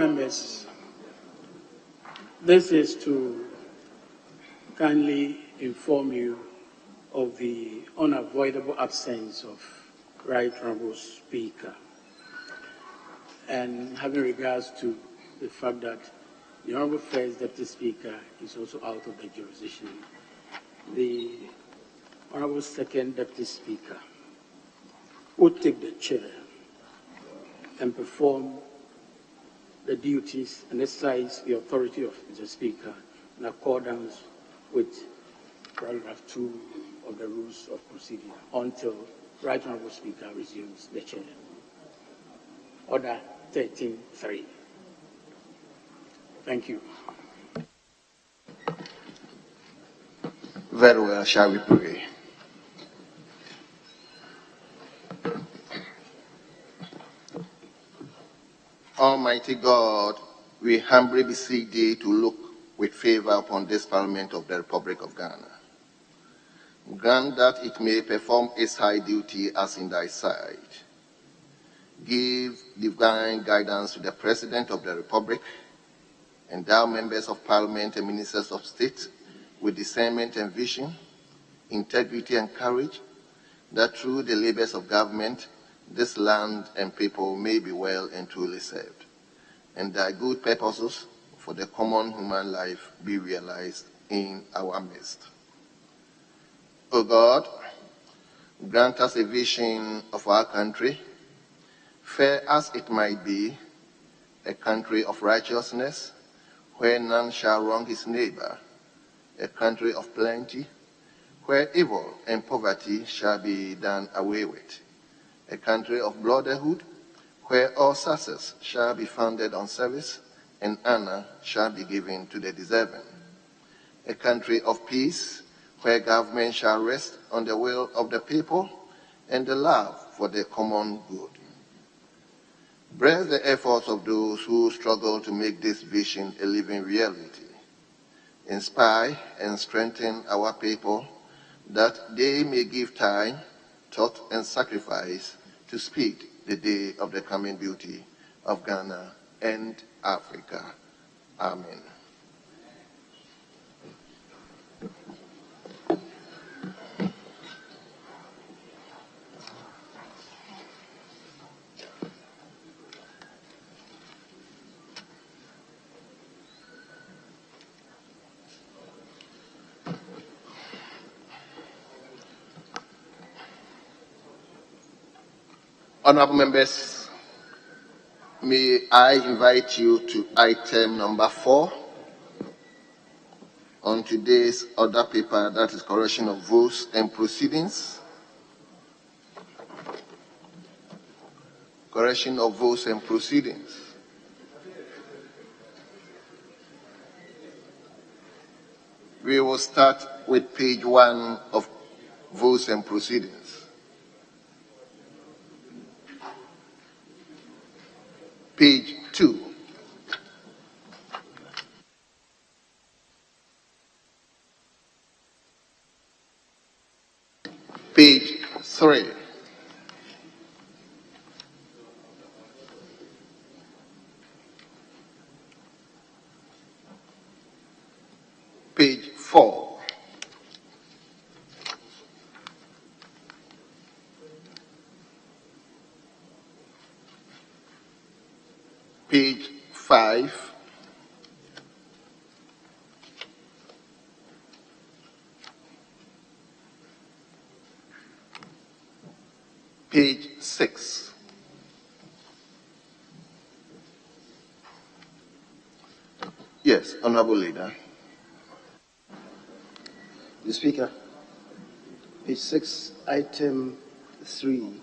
Members, this is to kindly inform you of the unavoidable absence of Right Honorable Speaker, and having regards to the fact that the Honorable First Deputy Speaker is also out of the jurisdiction, the Honorable Second Deputy Speaker would take the chair and perform the duties and exercise the authority of the Speaker in accordance with paragraph 2 of the rules of procedure until Right Honorable Speaker resumes the chair. Order 13.3. Thank you. Very well, shall we pray? Almighty God, we humbly beseech thee to look with favor upon this Parliament of the Republic of Ghana. Grant that it may perform its high duty as in thy sight. Give divine guidance to the President of the Republic, endow members of Parliament and ministers of state with discernment and vision, integrity and courage, that through the labors of government, this land and people may be well and truly served, and thy good purposes for the common human life be realized in our midst. O God, grant us a vision of our country, fair as it might be, a country of righteousness, where none shall wrong his neighbor, a country of plenty, where evil and poverty shall be done away with, a country of brotherhood, where all success shall be founded on service and honor shall be given to the deserving, a country of peace, where government shall rest on the will of the people and the love for the common good. Bless the efforts of those who struggle to make this vision a living reality. Inspire and strengthen our people that they may give time, thought, and sacrifice to speed the day of the coming beauty of Ghana and Africa. Amen. Honorable members, may I invite you to item number 4 on today's order paper, that is correction of votes and proceedings. Correction of votes and proceedings. We will start with page 1 of votes and proceedings. Page 2. Page 3. Page 4. Page 5. Page 6. Yes, Honorable Leader. The Speaker, page 6, item 3,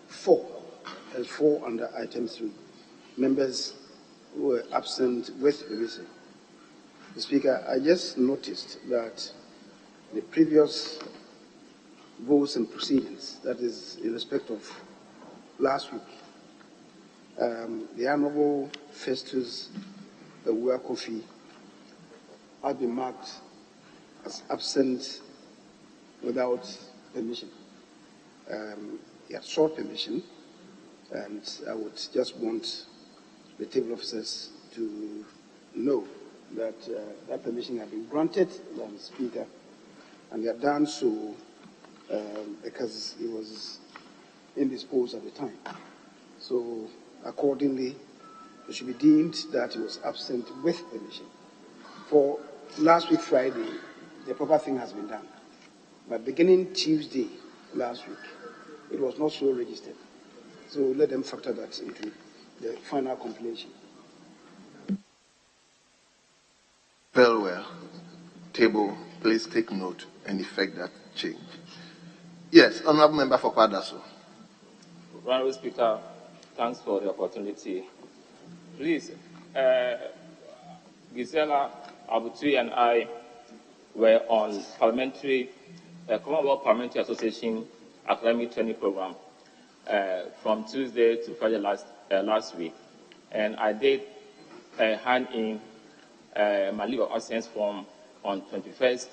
4, and 4 under item 3. Members who were absent with permission. The Speaker, I just noticed that the previous votes and proceedings, that is in respect of last week, the Honorable Festus Kofi had been marked as absent without permission. He had sought permission And I would just want the table officers to know that that permission had been granted by the Speaker, and they had done so because he was indisposed at the time. So accordingly, it should be deemed that he was absent with permission. For last week Friday, the proper thing has been done. But beginning Tuesday last week, it was not so registered. So let them factor that into the final compilation. Very well. Table, please take note and effect that change. Yes, Honourable Member for Kwadaso. Honourable Speaker, thanks for the opportunity. Please, Gisela, Abutui, and I were on Commonwealth Parliamentary Association Academic Training Program from Tuesday to Friday last week, and I did hand in my leave of absence form on 21st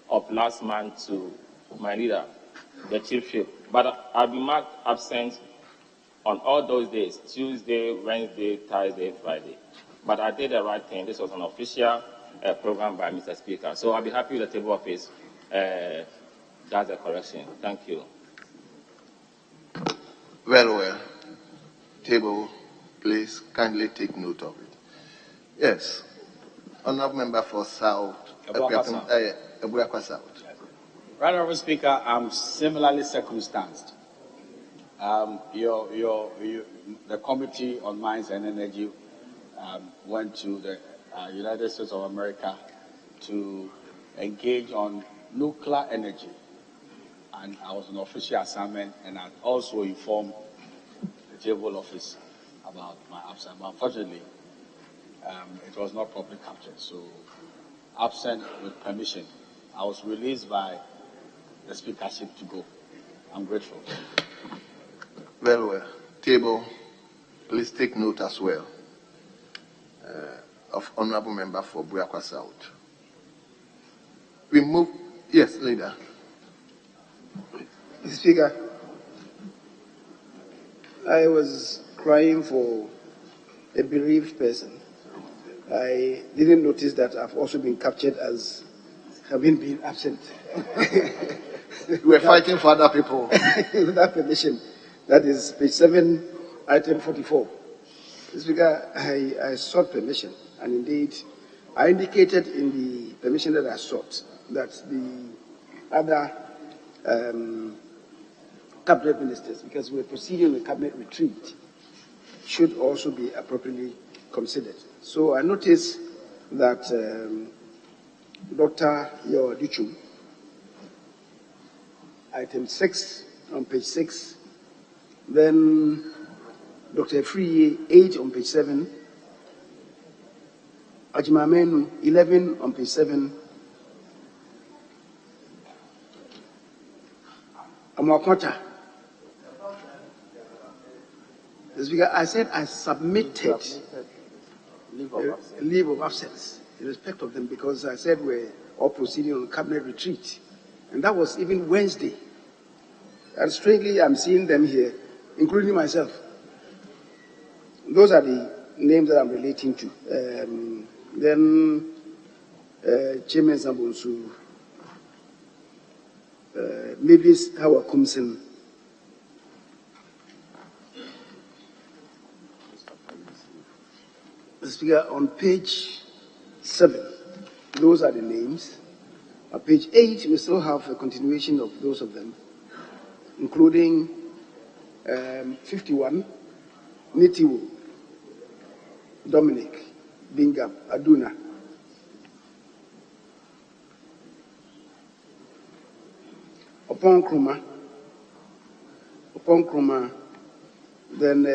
of last month to my leader, the chiefship. But I've been marked absent on all those days, Tuesday, Wednesday, Thursday, Friday. But I did the right thing. This was an official program by Mr. Speaker. So I'll be happy with the table office does the correction. Thank you. Very well. Table, please kindly take note of it. Yes. Honourable Member for South. Ebuakwa South. Right, Honourable Speaker, I'm similarly circumstanced. The Committee on Mines and Energy went to the United States of America to engage on nuclear energy, and I was on official assignment, and I also informed the table office about my absence. But unfortunately, it was not properly captured, so absent with permission. I was released by the speakership to go. I'm grateful. Very well. Table, please take note as well of Honourable Member for Buakwa South. We move. Yes, Leader. Mr. Speaker, I was crying for a bereaved person. I didn't notice that I've also been captured as having been absent. We're fighting for other people. Without permission. That is page 7, item 44. Mr. Speaker, I sought permission, and indeed, I indicated in the permission that I sought that the other cabinet ministers, because we're proceeding with cabinet retreat, should also be appropriately considered. So I noticed that Dr. Yodichum, item 6 on page 6, then Dr. Free 8 on page 7, Ajimamenu 11 on page 7, Amakwata. Speaker, I said I submitted leave of absence in respect of them because I said we're all proceeding on cabinet retreat. And that was even Wednesday. And strangely, I'm seeing them here, including myself. Those are the names that I'm relating to. Then Chairman Zambonsu, Mavis Howard Kumsen, Speaker, on page 7, those are the names. On page 8, we still have a continuation of those of them, including 51, Nitiwo, Dominic, Bingham, Aduna. Upon Kruma, then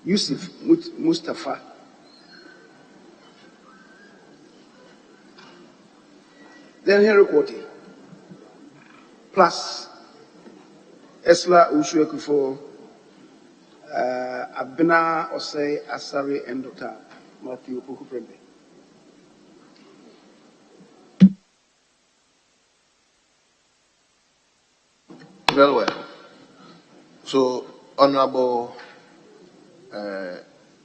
Yusuf Mustafa, then Henry Kwoti, plus Esla Ushuekufo, Abena Osei Asari, and Dr. Matthew Pukuprembe. Very well. So Honorable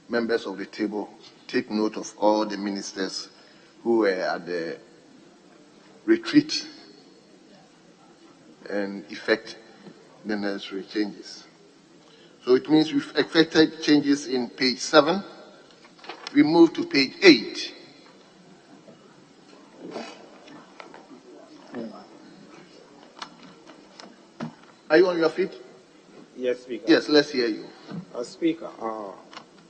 members of the table, take note of all the ministers who were at the retreat and effect the necessary changes. So it means we've effected changes in page 7. We move to page 8. Are you on your feet? Yes, Speaker. Yes, let's hear you. Speaker,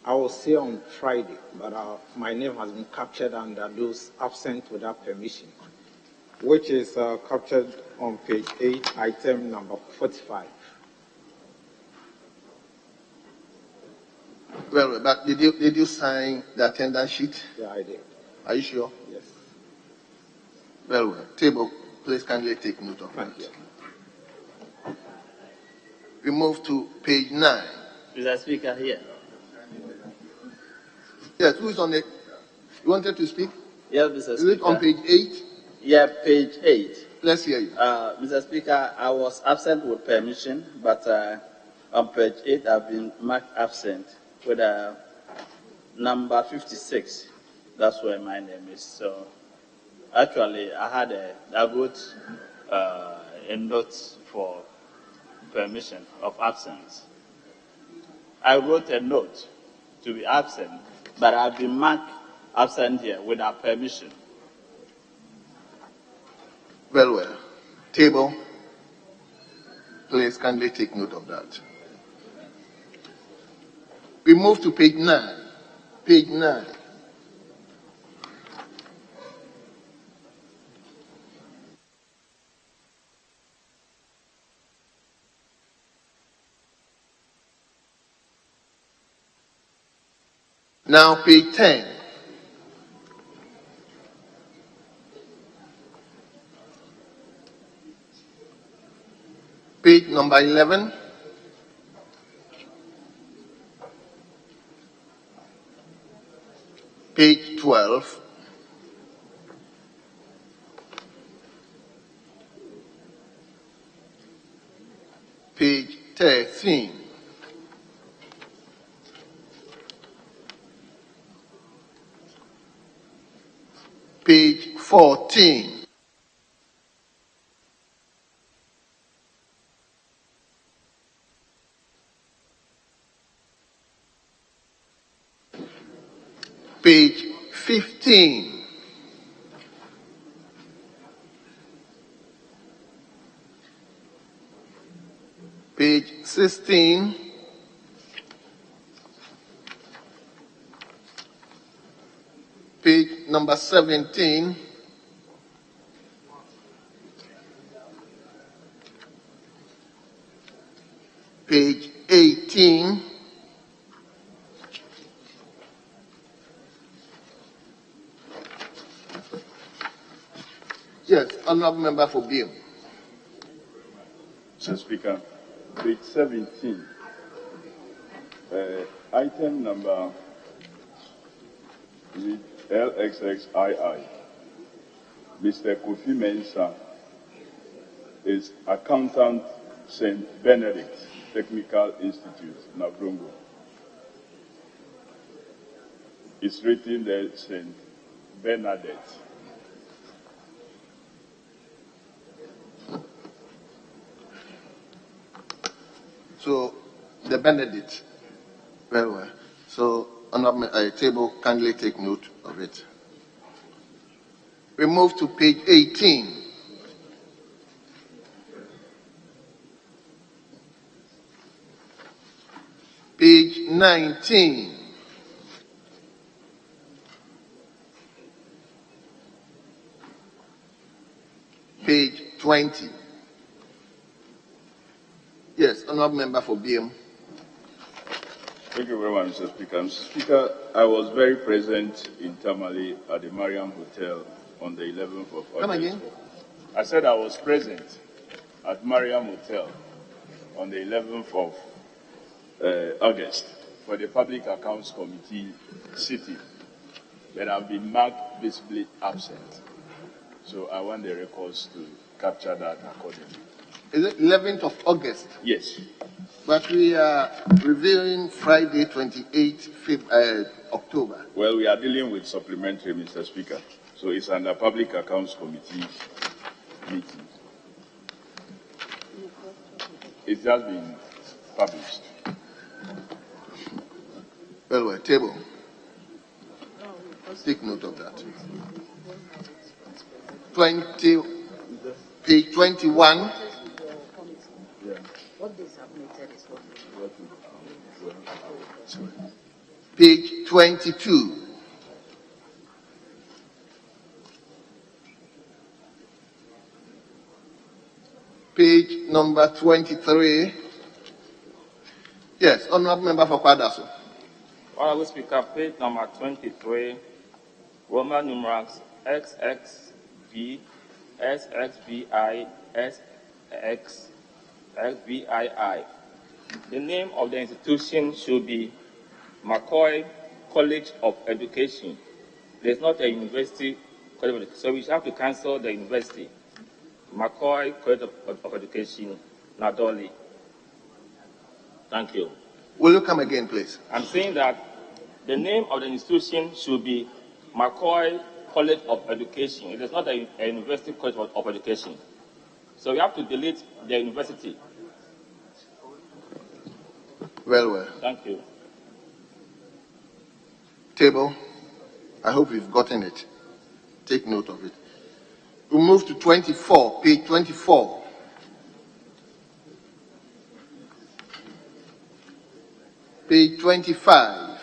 I was here on Friday, but my name has been captured under those absent without permission, which is captured on page 8, item number 45. Well, but did you sign the attendance sheet? Yeah, I did. Are you sure? Yes. Well. Table, please kindly take note of that. Thank you. We move to page 9. Mr. Speaker, here. Yes, who is on it? You wanted to speak? Yes, Mr. Is Speaker. it on page 8? Yeah, page 8. Let's hear you. Mr. Speaker, I was absent with permission, but on page 8, I've been marked absent with number 56. That's where my name is. So, actually, I wrote a note for permission of absence. I wrote a note to be absent, but I've been marked absent here without permission. Well. Table, please kindly take note of that. We move to page 9. Page 9. Now, page 10. Page number 11. Page 12. Page 13. Page 14. Page 15. Page 16. Page number 17. Page 18. Yes, honorable member for Bill. Mr. Speaker, page 17, item number LXXII. Mr. Kofi Mensah is accountant, St. Benedict Technical Institute, Nabrongo. It's written there, St. Bernadette. So, the Benedict. Very well. So, honorable table, kindly take note of it. We move to page 18. Page 19. Page 20. Yes, honorable member for BM. Thank you very much, Mr. Speaker. Mr. Speaker, I was very present in Tamale at the Mariam Hotel on the 11th of August. Come again? I said I was present at Mariam Hotel on the 11th of August for the Public Accounts Committee sitting, but I've been marked visibly absent. So I want the records to capture that accordingly. Is it 11th of August? Yes. But we are reviewing Friday, 28th October. Well, we are dealing with supplementary, Mr. Speaker. So it's under Public Accounts Committee meeting. It's just been published. Well, table. Take note of that. 20, page 21. What they submitted is what Page 22. Page number 23. Yes, Honorable Member for Kwadaso. Honorable Speaker, page number 23, Roman numerals XXV, SXVI, SX, XVII. The name of the institution should be McCoy College of Education. There's not a university college of education, so we have to cancel the university. McCoy College of Education, Nadoli. Thank you. Will you come again, please? I'm saying that the name of the institution should be McCoy College of Education. It is not a university college of education. So we have to delete the university. Well. Thank you. Table. I hope you've gotten it. Take note of it. We'll move to 24, page 24. Page 25.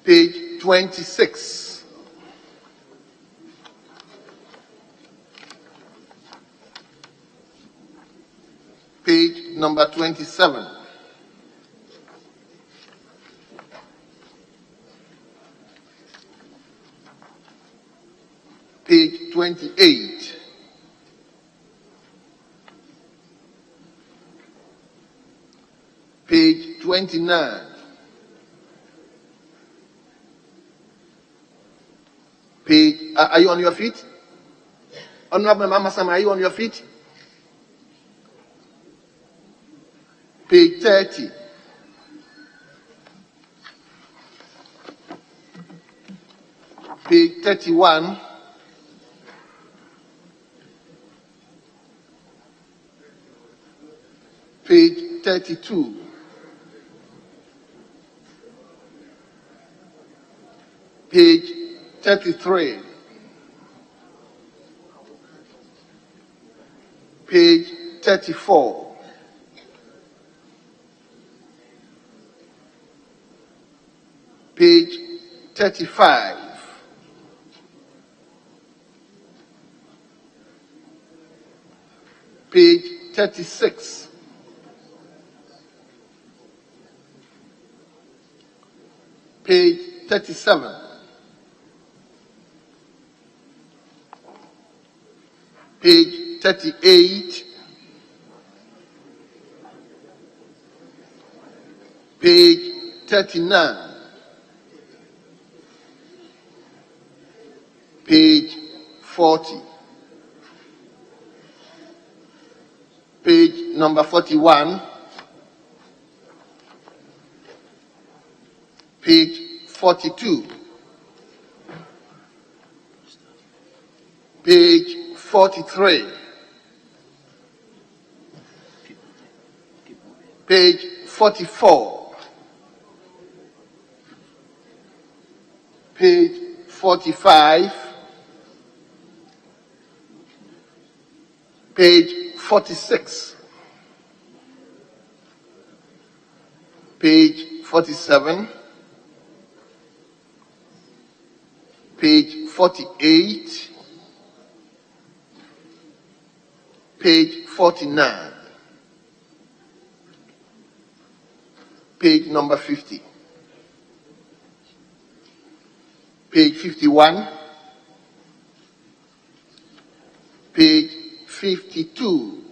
Page 26. Page number 27. Page 28. Page 29. Page, are you on your feet? Honorable Mama Sam, are you on your feet? Page 30. Page 31. Page 32. Page 33. Page 34. Page 35. Page 36. Page 37. Page 38. Page 39. Page 40. Page number 41. Page 42. Page 43. Page 44. Page 45. Page 46. Page 47. Page 48. Page 49. Page number 50. Page 51. Page 52.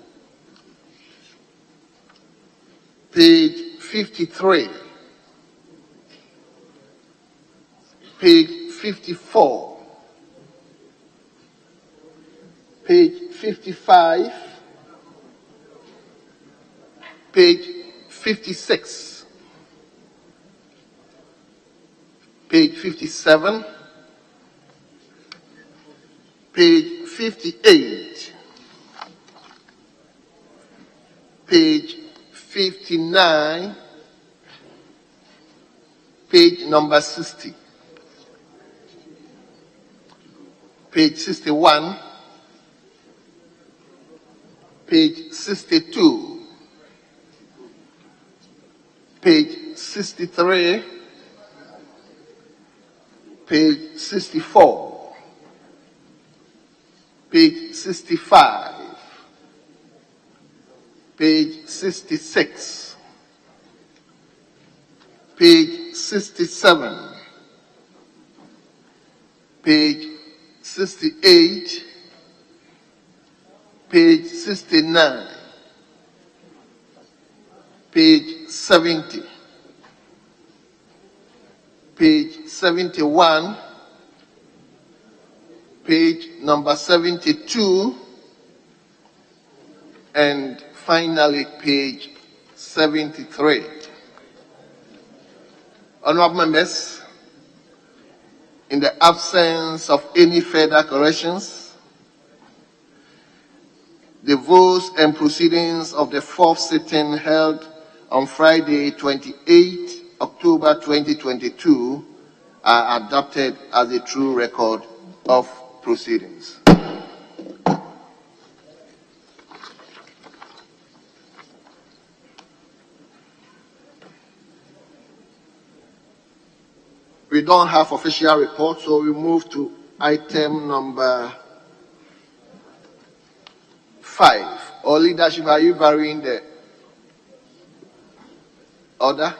Page 53. Page 54, page 55, page 56, page 57, page 58, page 59, page number 60, page 61, page 62, page 63, page 64, page 65, page 66, page 67, page 68, page 69, page 70, page 71, page number 72, and finally page 73. Honorable members, in the absence of any further corrections, the votes and proceedings of the fourth sitting held on Friday, 28 October 2022 are adopted as a true record of proceedings. We don't have official reports, so we move to item number 5. Or leadership, are you varying the order?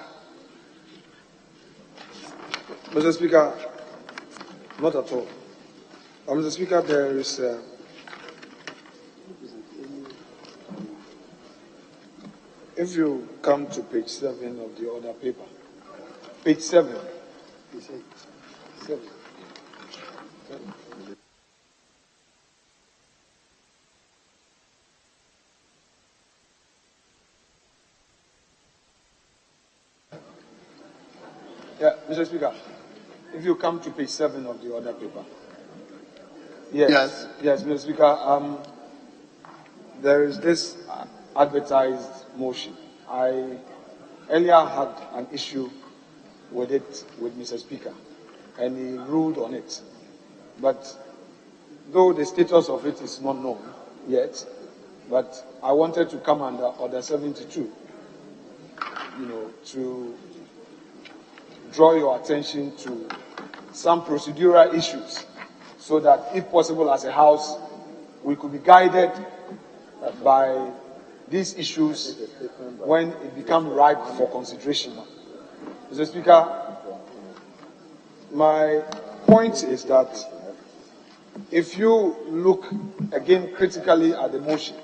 Mr. Speaker, not at all. Mr. Speaker, there is if you come to page 7 of the order paper, page 7. Yeah, Mr. Speaker, if you come to page 7 of the order paper. Yes, Mr. Speaker, there is this advertised motion. I earlier had an issue with it with Mr. Speaker, and he ruled on it. But though the status of it is not known yet, but I wanted to come under Order 72, to draw your attention to some procedural issues so that, if possible, as a House, we could be guided by these issues when it becomes ripe for consideration. Mr. Speaker, my point is that if you look again critically at the motion,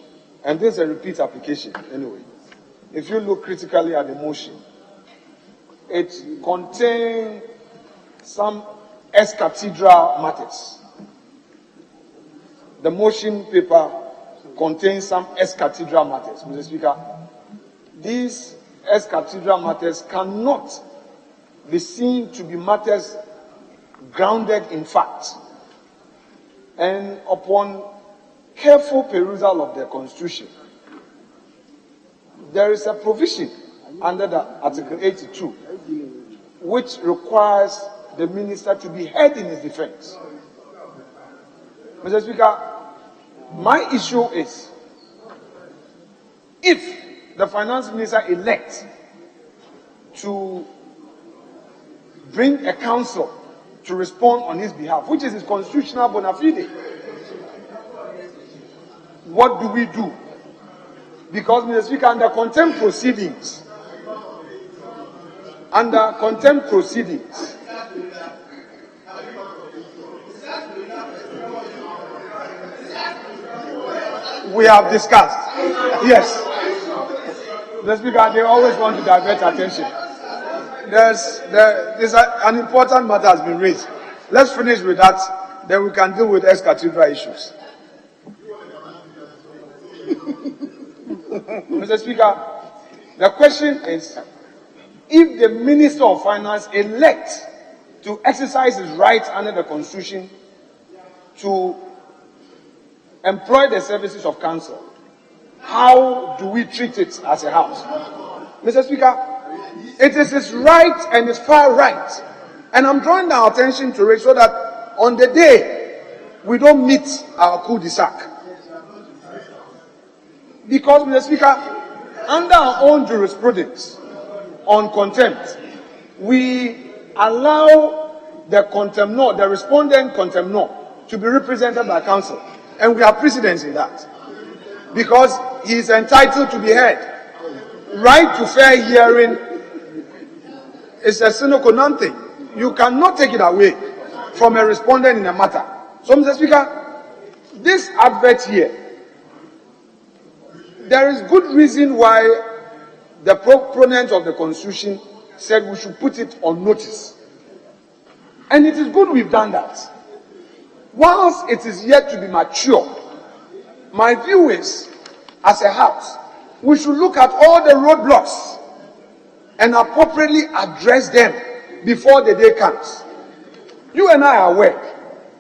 and this is a repeat application anyway, if you look critically at the motion, it contains some ex-cathedral matters. The motion paper contains some ex-cathedral matters, Mr. Speaker. These ex-cathedral matters cannot be seen to be matters grounded in fact. And upon careful perusal of the Constitution, there is a provision under the Article 82 which requires the minister to be heard in his defense. Mr. Speaker, my issue is, if the finance minister elects to bring a counsel to respond on his behalf, which is his constitutional bona fide, what do we do? Because, Mr. Speaker, under contempt proceedings, we have discussed. Yes. The Speaker, they always want to divert attention. An important matter has been raised. Let's finish with that, then we can deal with ex-cathedral issues. Mr. Speaker, the question is, if the Minister of Finance elects to exercise his rights under the Constitution to employ the services of council, how do we treat it as a house? Mr. Speaker, it is his right and his far right. And I'm drawing our attention to it so that on the day we don't meet our cul-de-sac. Because, Mr. Speaker, under our own jurisprudence on contempt, we allow the contemnor, the respondent contemnor, to be represented by counsel. And we have precedence in that. Because he is entitled to be heard. Right to fair hearing is a sine qua non thing. You cannot take it away from a respondent in a matter. So, Mr. Speaker, this advert here, there is good reason why the proponent of the Constitution said we should put it on notice. And it is good we've done that. Whilst it is yet to be mature, my view is, as a house, we should look at all the roadblocks and appropriately address them before the day comes. You and I are aware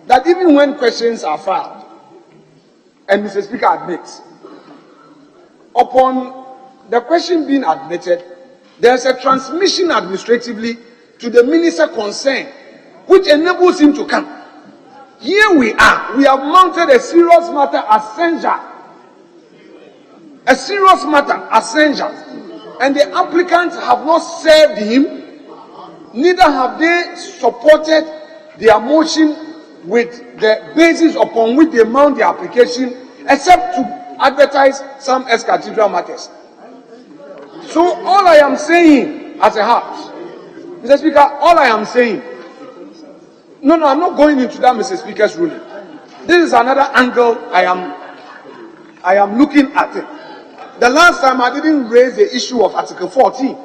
that even when questions are filed, and Mr. Speaker admits, upon the question being admitted, there's a transmission administratively to the minister concerned, which enables him to come. Here we are. We have mounted a serious matter as censure. A serious matter as censure. And the applicants have not served him, neither have they supported their motion with the basis upon which they mount the application, except to advertise some ex-cathedral matters. So all I am saying as a house, Mr. Speaker, all I am saying, no, I'm not going into that, Mr. Speaker's ruling. This is another angle I am looking at it. The last time I didn't raise the issue of Article 14.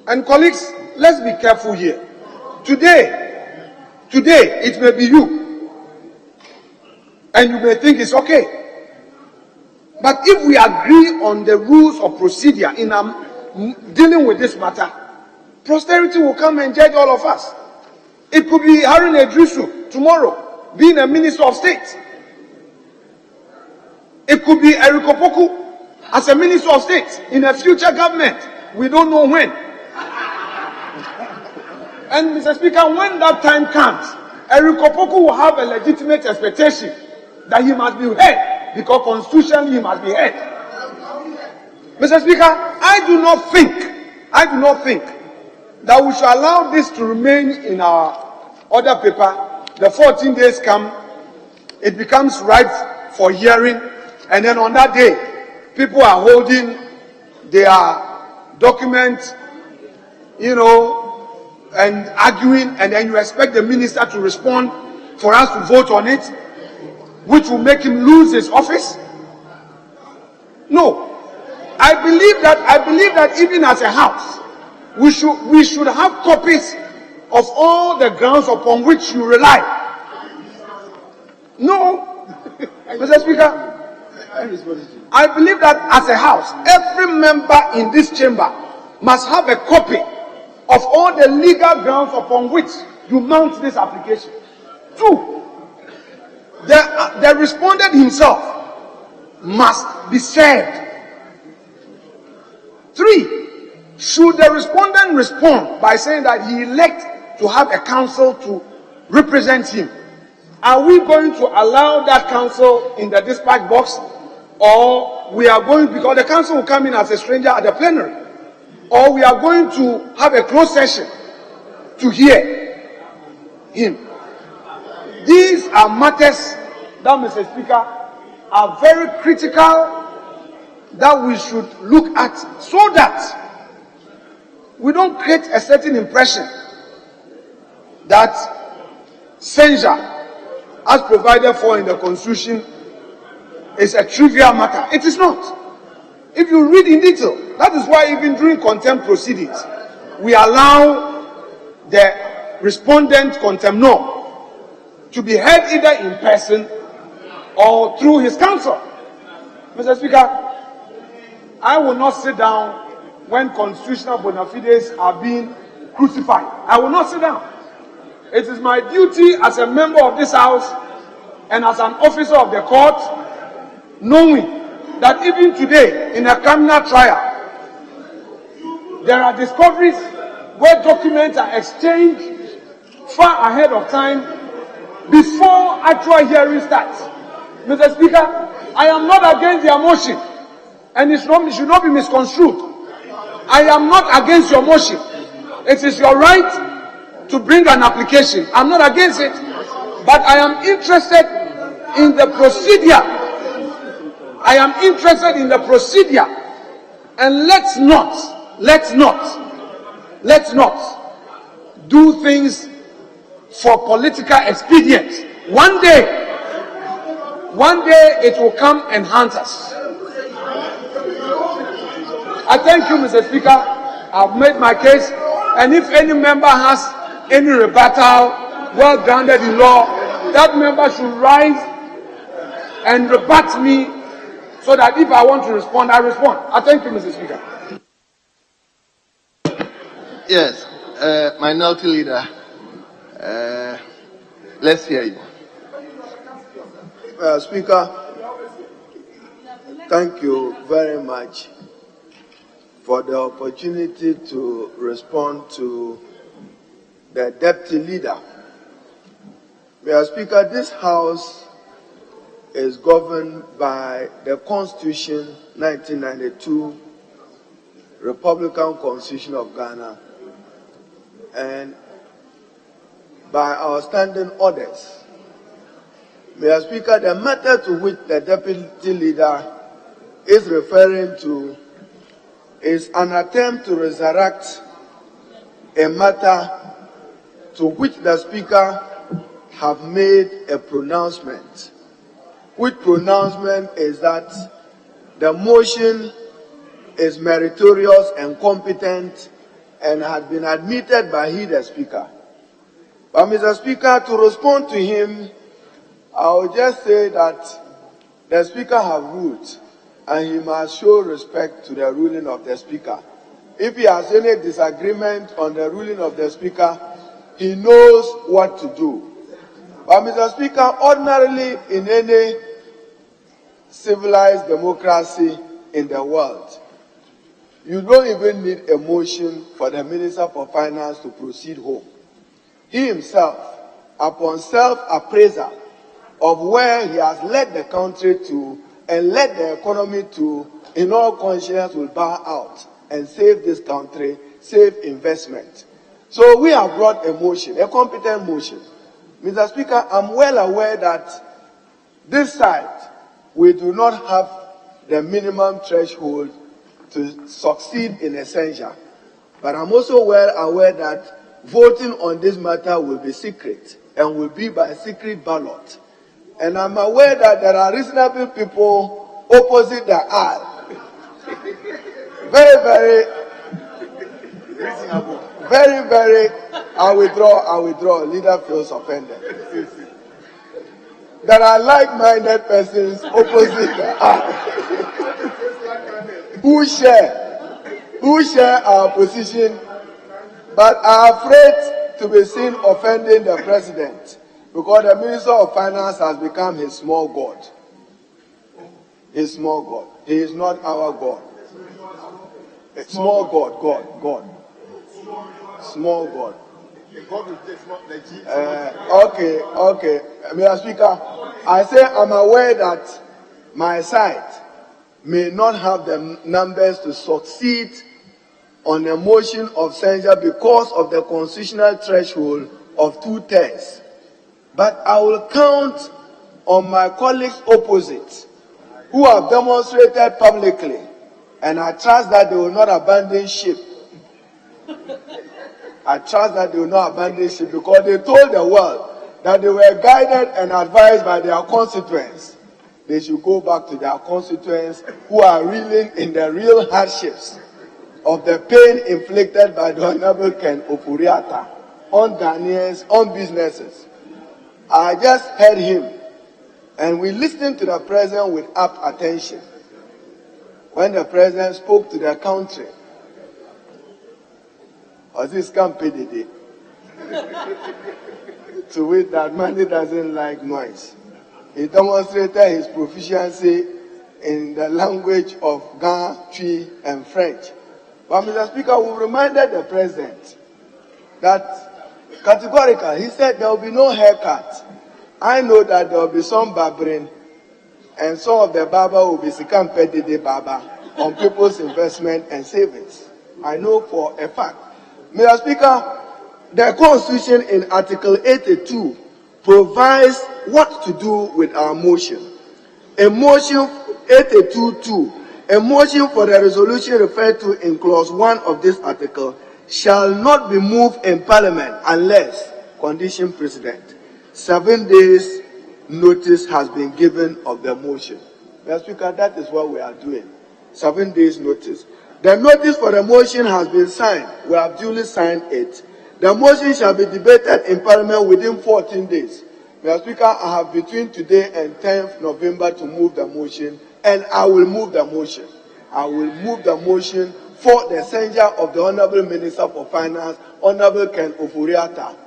And colleagues, let's be careful here. Today, it may be you. And you may think it's okay. But if we agree on the rules of procedure in dealing with this matter, posterity will come and judge all of us. It could be Harun Edrisu tomorrow, being a minister of state. It could be Eric Opoku as a minister of state in a future government. We don't know when. And Mr. Speaker, when that time comes, Eric Opoku will have a legitimate expectation that he must be heard, because constitutionally he must be heard. Mr. Speaker, I do not think that we should allow this to remain in our order paper. The 14 days come, it becomes ripe for hearing, and then on that day, people are holding their documents, and arguing, and then you expect the minister to respond for us to vote on it, which will make him lose his office? No. I believe that even as a house, we should have copies of all the grounds upon which you rely. No, Mr. Speaker, I believe that as a house, every member in this chamber must have a copy of all the legal grounds upon which you mount this application. 2, the respondent himself must be served. 3, should the respondent respond by saying that he elects to have a counsel to represent him, are we going to allow that counsel in the dispatch box, or we are going, because the counsel will come in as a stranger at the plenary, or we are going to have a closed session to hear him? These are matters that, Mr. Speaker, are very critical that we should look at, so that we don't create a certain impression that censure, as provided for in the Constitution, is a trivial matter. It is not. If you read in detail, that is why even during contempt proceedings, we allow the respondent contemnor to be heard either in person or through his counsel. Mr. Speaker, I will not sit down when constitutional bona fides are being crucified. I will not sit down. It is my duty as a member of this House and as an officer of the court, knowing that even today in a criminal trial, there are discoveries where documents are exchanged far ahead of time before actual hearing starts. Mr. Speaker, I am not against their motion, and it should not be misconstrued. I am not against your motion. It is your right to bring an application. I'm not against it, but I am interested in the procedure. I am interested in the procedure, and let's not do things for political expedience. One day it will come and haunt us. I thank you, Mr. Speaker. I've made my case, and if any member has any rebuttal well grounded in law, that member should rise and rebut me so that if I want to respond, I respond. I thank you, Mr. Speaker. Yes, Minority Leader, let's hear you. Speaker, thank you very much for the opportunity to respond to the Deputy Leader. Mr. Speaker, this House is governed by the Constitution 1992, Republican Constitution of Ghana, and by our standing orders. Mr. Speaker, the matter to which the Deputy Leader is referring to is an attempt to resurrect a matter to which the Speaker have made a pronouncement. Which pronouncement is that the motion is meritorious and competent and had been admitted by the Speaker. But Mr. Speaker, to respond to him, I will just say that the Speaker have ruled and he must show respect to the ruling of the Speaker. If he has any disagreement on the ruling of the Speaker, he knows what to do. But Mr. Speaker, ordinarily in any civilized democracy in the world, you don't even need a motion for the Minister for Finance to proceed home. He himself, upon self-appraisal of where he has led the country to and led the economy to, in all conscience will bow out and save this country, save investment. So we have brought a motion, a competent motion. Mr. Speaker, I'm well aware that this side, we do not have the minimum threshold to succeed in essential. But I'm also well aware that voting on this matter will be secret and will be by secret ballot. And I'm aware that there are reasonable people opposite the aisle. Very reasonable. Very, I withdraw. Leader feels offended. There are like-minded persons opposite the aisle who share our position, but are afraid to be seen offending the president. Because the Minister of Finance has become his small God. His small God. He is not our God. A small God. Small God. Okay. Mr. Speaker, I say I'm aware that my side may not have the numbers to succeed on a motion of censure because of the constitutional threshold of 2/3. But I will count on my colleagues opposite who have demonstrated publicly, and I trust that they will not abandon ship. I trust that they will not abandon ship because they told the world that they were guided and advised by their constituents. They should go back to their constituents who are reeling in the real hardships of the pain inflicted by the Honorable Ken Ofori-Atta. on Ghanaians, on businesses. I just heard him, and we listened to the president with apt attention. When the president spoke to the country, this campaign to which that money doesn't like noise. He demonstrated his proficiency in the language of Ga, Twi, and French. But Mr. Speaker, we reminded the president that categorically, he said there will be no haircut. I know that there will be some barbering, and some of the barber will be Sikampedede barber on people's investment and savings. I know for a fact. Mr. Speaker, the Constitution in Article 82 provides what to do with our motion. A motion 82.2, a motion for the resolution referred to in clause 1 of this article shall not be moved in Parliament unless condition precedent. 7 days notice has been given of the motion. Mr. Speaker, that is what we are doing. 7 days notice. The notice for the motion has been signed. We have duly signed it. The motion shall be debated in Parliament within 14 days. Mr. Speaker, I have between today and 10th November to move the motion, and I will move the motion. I will move the motion for the censure of the Honorable Minister for Finance, Honorable Ken Ofori-Atta.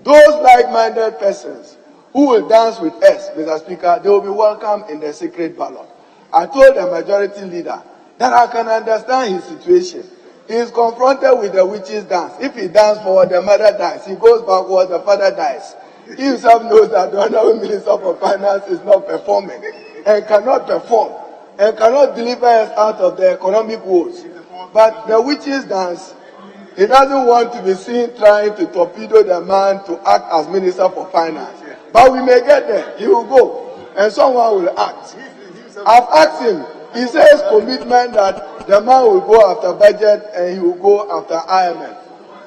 Those like-minded persons who will dance with us, Mr. Speaker, they will be welcome in the secret ballot. I told the majority leader that I can understand his situation. He is confronted with the witches' dance. If he dances forward, the mother dies. He goes backward, the father dies. He himself knows that the Honorable Minister for Finance is not performing and cannot perform and cannot deliver us out of the economic woes. But the witches' dance, he doesn't want to be seen trying to torpedo the man to act as Minister for Finance. But we may get there. He will go and someone will act. I've asked him. He says commitment that the man will go after budget and he will go after IMF.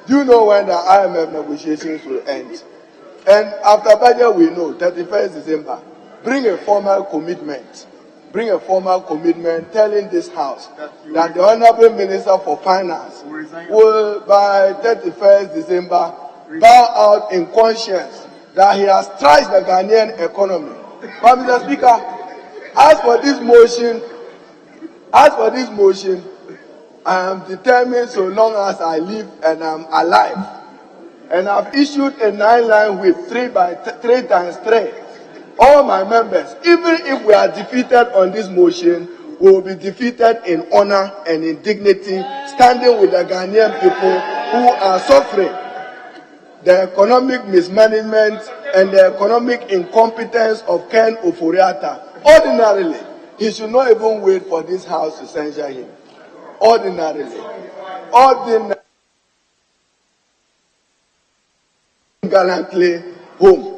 Do you know when the IMF negotiations will end? And after budget, we know, 31st December. Bring a formal commitment. Bring a formal commitment telling this House that the Honorable Minister for Finance will, by 31st December, bow out in conscience that he has trashed the Ghanaian economy. But Mr. Speaker, as for this motion, I am determined so long as I live and I'm alive. And I've issued a 9-line whip 3 times 3. All my members, even if we are defeated on this motion, we will be defeated in honor and in dignity, standing with the Ghanaian people who are suffering the economic mismanagement and the economic incompetence of Ken Ofori-Atta. Ordinarily, he should not even wait for this House to censure him. Ordinarily. Gallantly home.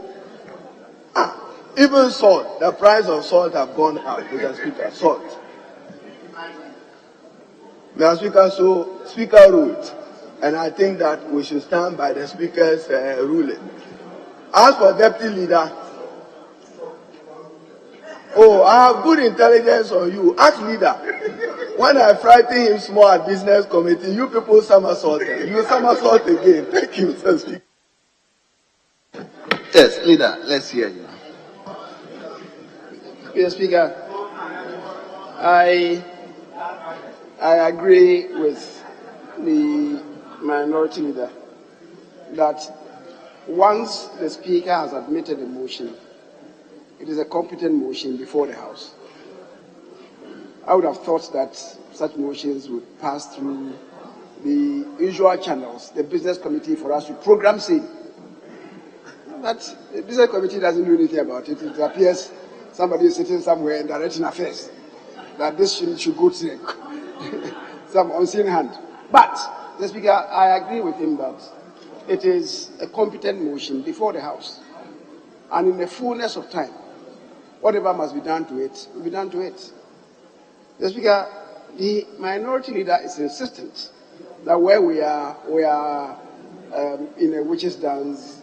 Even salt, the price of salt have gone up, Mr. Speaker, salt. Mr. Speaker, so Speaker ruled, and I think that we should stand by the Speaker's ruling. As for Deputy Leader, I have good intelligence on you. Ask Leader. When I frighten him small at business committee, you people somersaulted. You somersault again. Thank you, Mr. Speaker. Yes, Leader, let's hear you. Mr. Speaker, I agree with the minority leader that once the Speaker has admitted a motion, it is a competent motion before the House. I would have thought that such motions would pass through the usual channels, the business committee, for us to program say. But the business committee doesn't do anything about it. It appears somebody is sitting somewhere and directing affairs that this should go to some unseen hand. But, the Speaker, I agree with him that it is a competent motion before the House. And in the fullness of time, whatever must be done to it will be done to it. The Speaker, the minority leader is insistent that where we are in a witch's dance.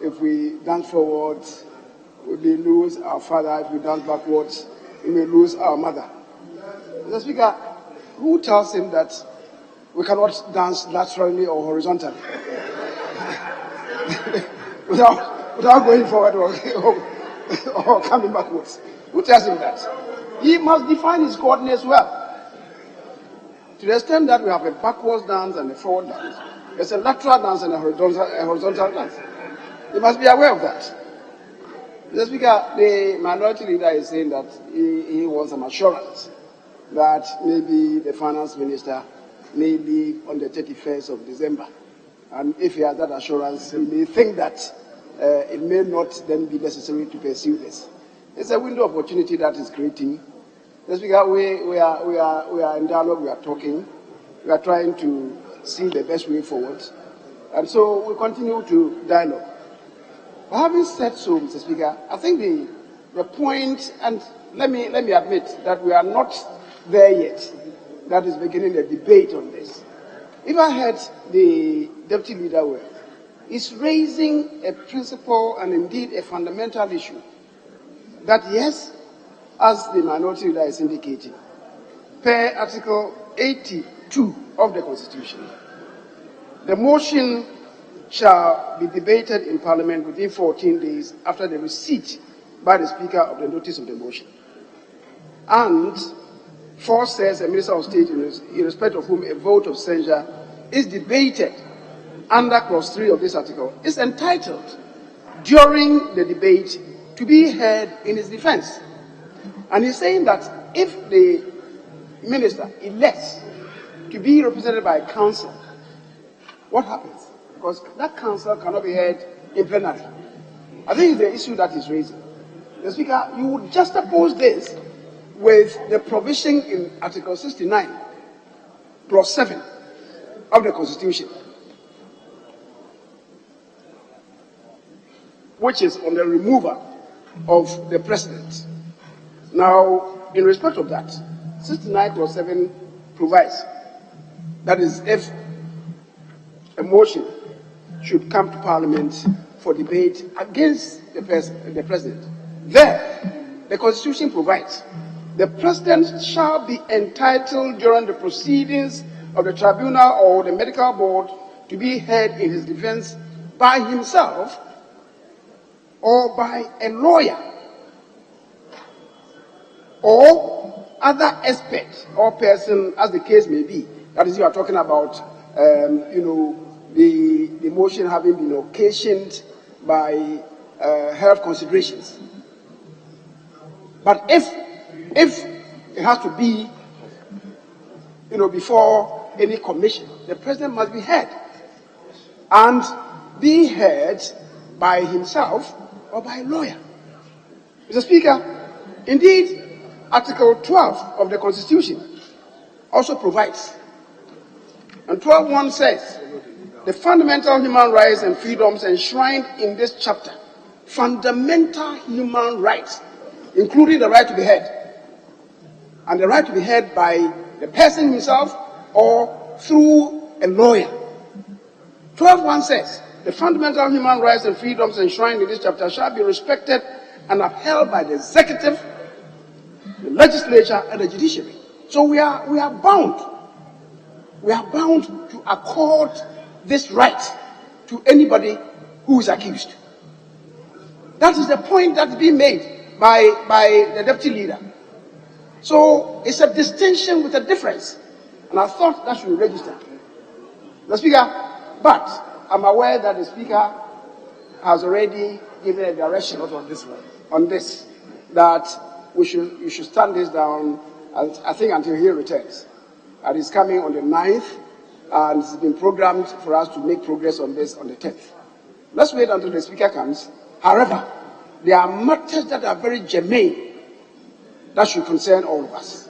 If we dance forward, we may lose our father. If we dance backwards, we may lose our mother. The Speaker, who tells him that we cannot dance laterally or horizontally? without going forward or coming backwards. Who tells him that? He must define his coordinates well. To the extent that we have a backwards dance and a forward dance, there's a lateral dance and a horizontal dance. He must be aware of that. Mr. Speaker, the minority leader is saying that he wants some assurance that maybe the finance minister may leave on the 31st of December. And if he has that assurance, he may think that it may not then be necessary to pursue this. It's a window of opportunity that is creating. Mr. Speaker, we are in dialogue, we are talking, we are trying to see the best way forward. And so we continue to dialogue. But having said so, Mr. Speaker, I think the point, and let me admit that we are not there yet, that is beginning the debate on this. If I heard the deputy leader well, he's raising a principle and indeed a fundamental issue that yes, as the minority leader is indicating, per Article 82 of the Constitution, the motion shall be debated in Parliament within 14 days after the receipt by the Speaker of the notice of the motion. And 4 says a Minister of State, in respect of whom a vote of censure is debated under clause 3 of this article, is entitled during the debate to be heard in his defense. And he's saying that if the minister elects to be represented by counsel, what happens? Because that counsel cannot be heard in plenary. I think it's the issue that is raising. The Speaker, you would juxtapose this with the provision in Article 69, clause 7 of the Constitution, which is on the removal of the president. Now, in respect of that, 69 clause 7 provides that is, if a motion should come to Parliament for debate against the president, then the Constitution provides the president shall be entitled during the proceedings of the tribunal or the medical board to be heard in his defense by himself or by a lawyer or other expert or person, as the case may be. That is, you are talking about, the motion having been occasioned by health considerations. But if it has to be, before any commission, the president must be heard, and be heard by himself or by a lawyer. Mr. Speaker, indeed, Article 12 of the Constitution also provides, and 12.1 says, the fundamental human rights and freedoms enshrined in this chapter, fundamental human rights, including the right to be heard, and the right to be heard by the person himself or through a lawyer. 12.1 says, the fundamental human rights and freedoms enshrined in this chapter shall be respected and upheld by the executive, the legislature, and the judiciary. So we are bound. We are bound to accord this right to anybody who is accused. That is the point that's being made by the deputy leader. So it's a distinction with a difference. And I thought that should register. The Speaker, but I'm aware that the Speaker has already given a direction on this, that you should stand this down, and I think until he returns. And he's coming on the 9th, and it's been programmed for us to make progress on this on the 10th. Let's wait until the Speaker comes. However, there are matters that are very germane that should concern all of us.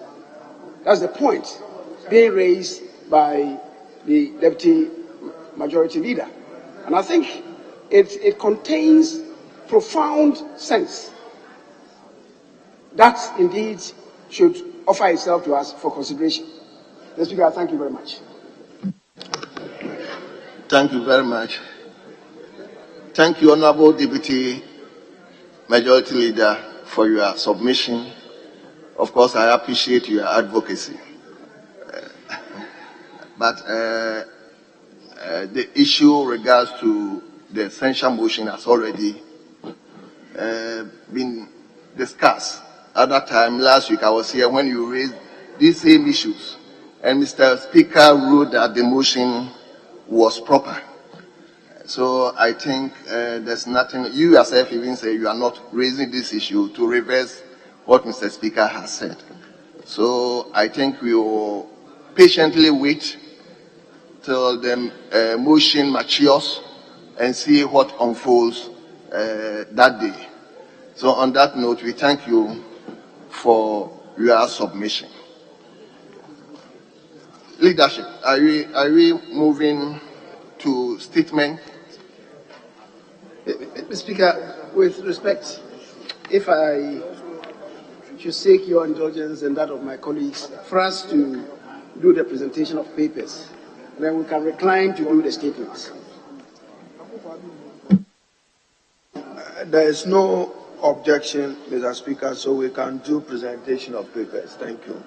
That's the point being raised by the Deputy Majority Leader. And I think it contains profound sense that indeed should offer itself to us for consideration. Mr. Speaker, thank you very much. Thank you very much. Thank you, Honorable Deputy Majority Leader, for your submission. Of course, I appreciate your advocacy. But the issue regards to the censure motion has already been discussed. At that time, last week, I was here when you raised these same issues, and Mr. Speaker ruled that the motion was proper. So I think there's nothing, you yourself even say you are not raising this issue to reverse what Mr. Speaker has said. So I think we will patiently wait till the motion matures and see what unfolds that day. So on that note, we thank you for your submission. Leadership, are we moving to statement? Mr. Speaker, with respect, if I should seek your indulgence and that of my colleagues for us to do the presentation of papers, then we can recline to do the statements. There is no objection, Mr. Speaker, so we can do presentation of papers. Thank you.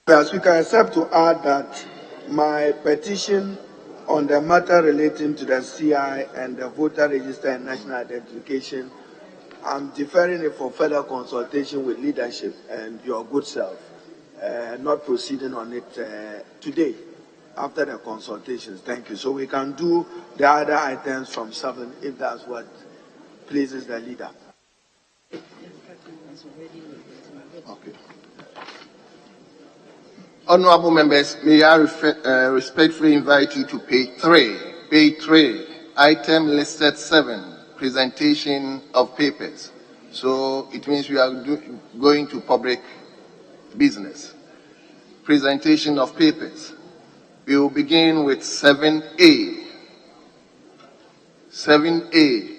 Mr. Speaker, except to add that my petition on the matter relating to the CI and the voter register and national identification, I'm deferring it for further consultation with leadership and your good self, not proceeding on it today after the consultations. Thank you. So we can do the other items from 7 if that's what pleases the leader. Okay. Honorable members, may I respectfully invite you to page 3, item listed 7, presentation of papers. So it means we are going to public business. Presentation of papers. We will begin with 7A. 7A,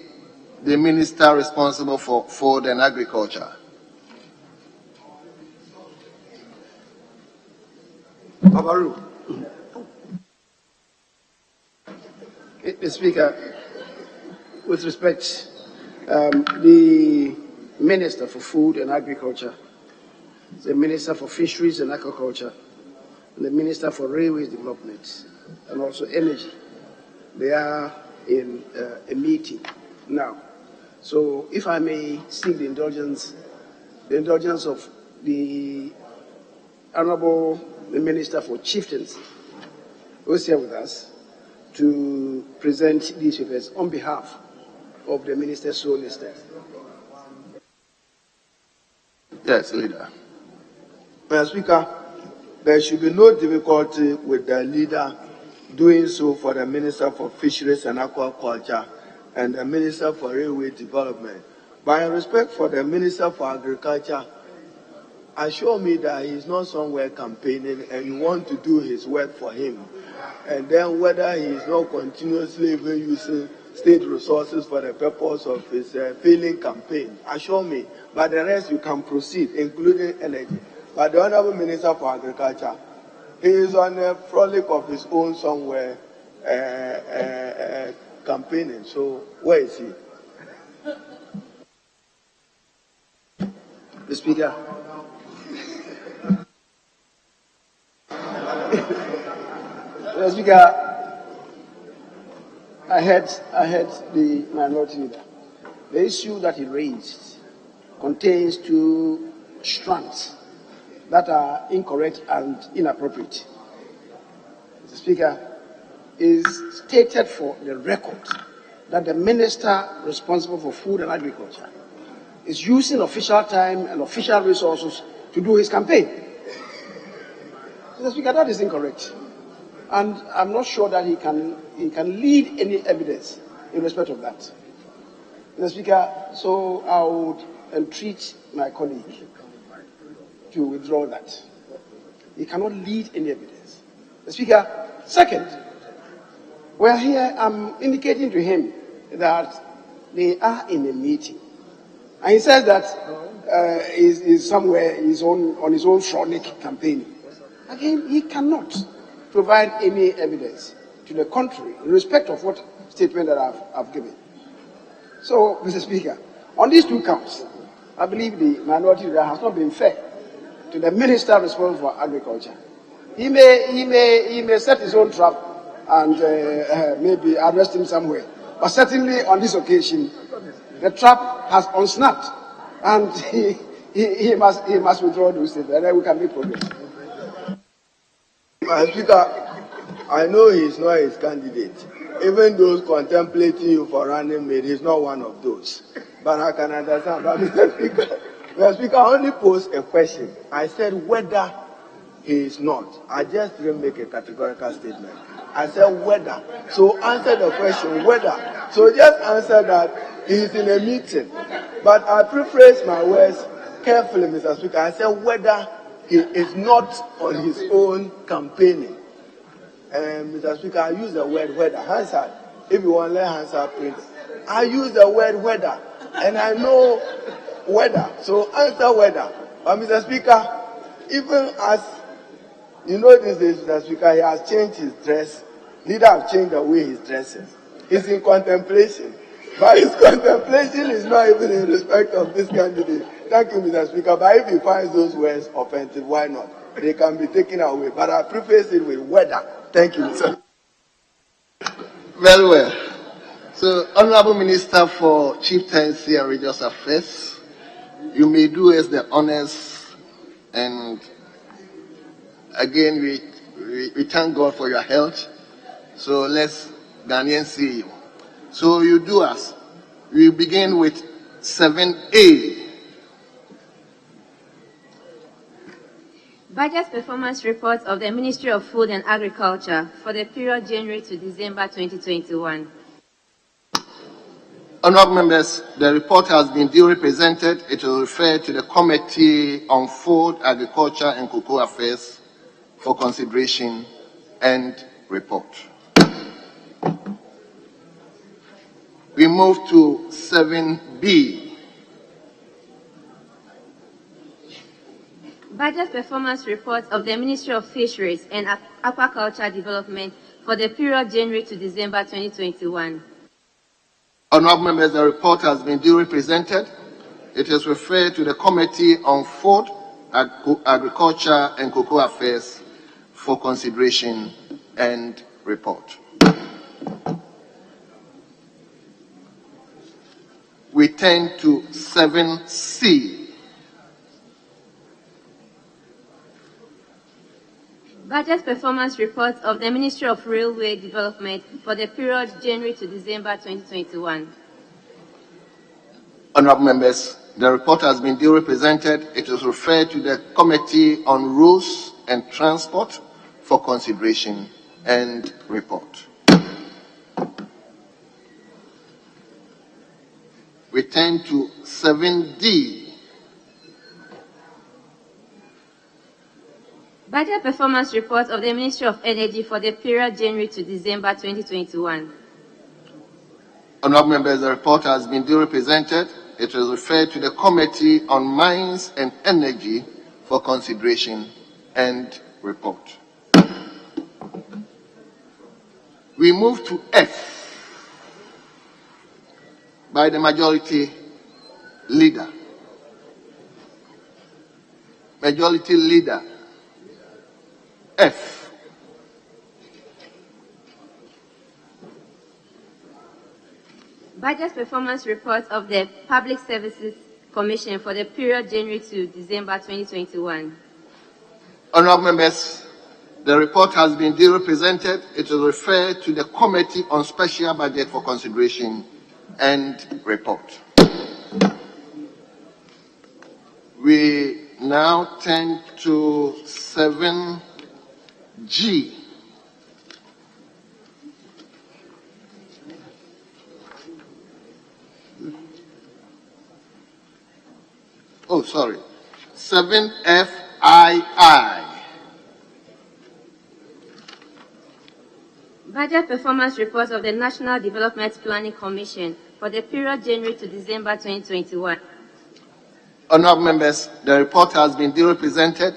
the minister responsible for food and agriculture. Babaru. Mr. Speaker, with respect, the Minister for Food and Agriculture, the Minister for Fisheries and Aquaculture, and the Minister for Railways Development, and also Energy, they are in a meeting now. So if I may seek the indulgence of the Honorable Minister for Chieftains, who is here with us, to present these papers on behalf of the minister so listed. Yes, Leader. Mr. Speaker, there should be no difficulty with the leader doing so for the Minister for Fisheries and Aquaculture and the Minister for Railway Development. But in respect for the Minister for Agriculture, assure me that he is not somewhere campaigning and you want to do his work for him. And then whether he is not continuously even using state resources for the purpose of his failing campaign. Assure me. But the rest you can proceed, including energy. But the Honorable Minister for Agriculture, he is on a frolic of his own somewhere campaigning. So where is he? The Speaker. Mr. Speaker, I heard the minority leader. The issue that he raised contains two strands that are incorrect and inappropriate. Mr. Speaker, is stated for the record that the minister responsible for food and agriculture is using official time and official resources to do his campaign. Mr. Speaker, that is incorrect. And I'm not sure that he can lead any evidence in respect of that. Mr. Speaker, so I would entreat my colleague to withdraw that. He cannot lead any evidence. Mr. Speaker, second, well, here I'm indicating to him that they are in a meeting. And he says that he's somewhere on his own frolic campaign. Again, he cannot provide any evidence to the contrary in respect of what statement that I've given. So, Mr. Speaker, on these two counts, I believe the minority leader has not been fair to the minister responsible for agriculture. He may set his own trap and maybe arrest him somewhere. But certainly on this occasion, the trap has unsnapped, and he must withdraw those things, and then we can make progress. Mr. Speaker, I know he's not his candidate. Even those contemplating you for running mate, he's not one of those. But I can understand. But Mr. Speaker, I only posed a question. I said whether he is not. I just didn't make a categorical statement. I said whether. So answer the question whether. So just answer that he is in a meeting. But I preface my words carefully, Mr. Speaker. I said whether he is not on his own campaigning. Mr. Speaker, I use the word whether. Hansard, if you want to let Hansard print, I use the word whether, and I know whether. So answer whether. But Mr. Speaker, even as you know these days, Mr. Speaker, he has changed his dress. Leader have changed the way he's dressing. He's in contemplation. But his contemplation is not even in respect of this candidate. Thank you, Mr. Speaker. But if he finds those words offensive, why not? They can be taken away. But I preface it with whether. Thank you, Mr. Very well. So, Honorable Minister for Chieftaincy and Religious Affairs, you may do us the honors, and again, we thank God for your health. So let's Ghanaians see you. So you do us. We begin with 7A. Budget performance report of the Ministry of Food and Agriculture for the period January to December 2021. Honourable members, the report has been duly presented. It will refer to the Committee on Food, Agriculture and Cocoa Affairs for consideration and report. We move to 7B. Budget performance report of the Ministry of Fisheries and Aquaculture Development for the period January to December 2021. Honourable members, the report has been duly presented. It is referred to the Committee on Food, Agriculture and Cocoa Affairs for consideration and report. We turn to 7C. Budget performance report of the Ministry of Railway Development for the period January to December 2021. Honourable members, the report has been duly presented. It is referred to the Committee on Roads and Transport for consideration and report. We turn to 7D. Budget performance report of the Ministry of Energy for the period January to December 2021. Honourable members, the report has been duly presented. It is referred to the Committee on Mines and Energy for consideration and report. We move to F by the Majority Leader. Majority Leader. F. Budget performance report of the Public Services Commission for the period January to December 2021. Honourable members, the report has been duly presented. It is referred to the Committee on Special Budget for consideration and report. We now turn to 7G. Oh, sorry. 7FII. Budget performance report of the National Development Planning Commission for the period January to December 2021. Honourable members, the report has been duly presented.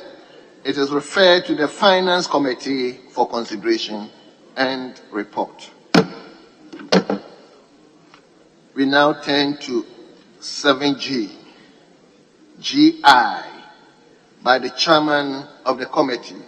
It is referred to the Finance Committee for consideration and report. We now turn to 7G, GI, by the Chairman of the Committee.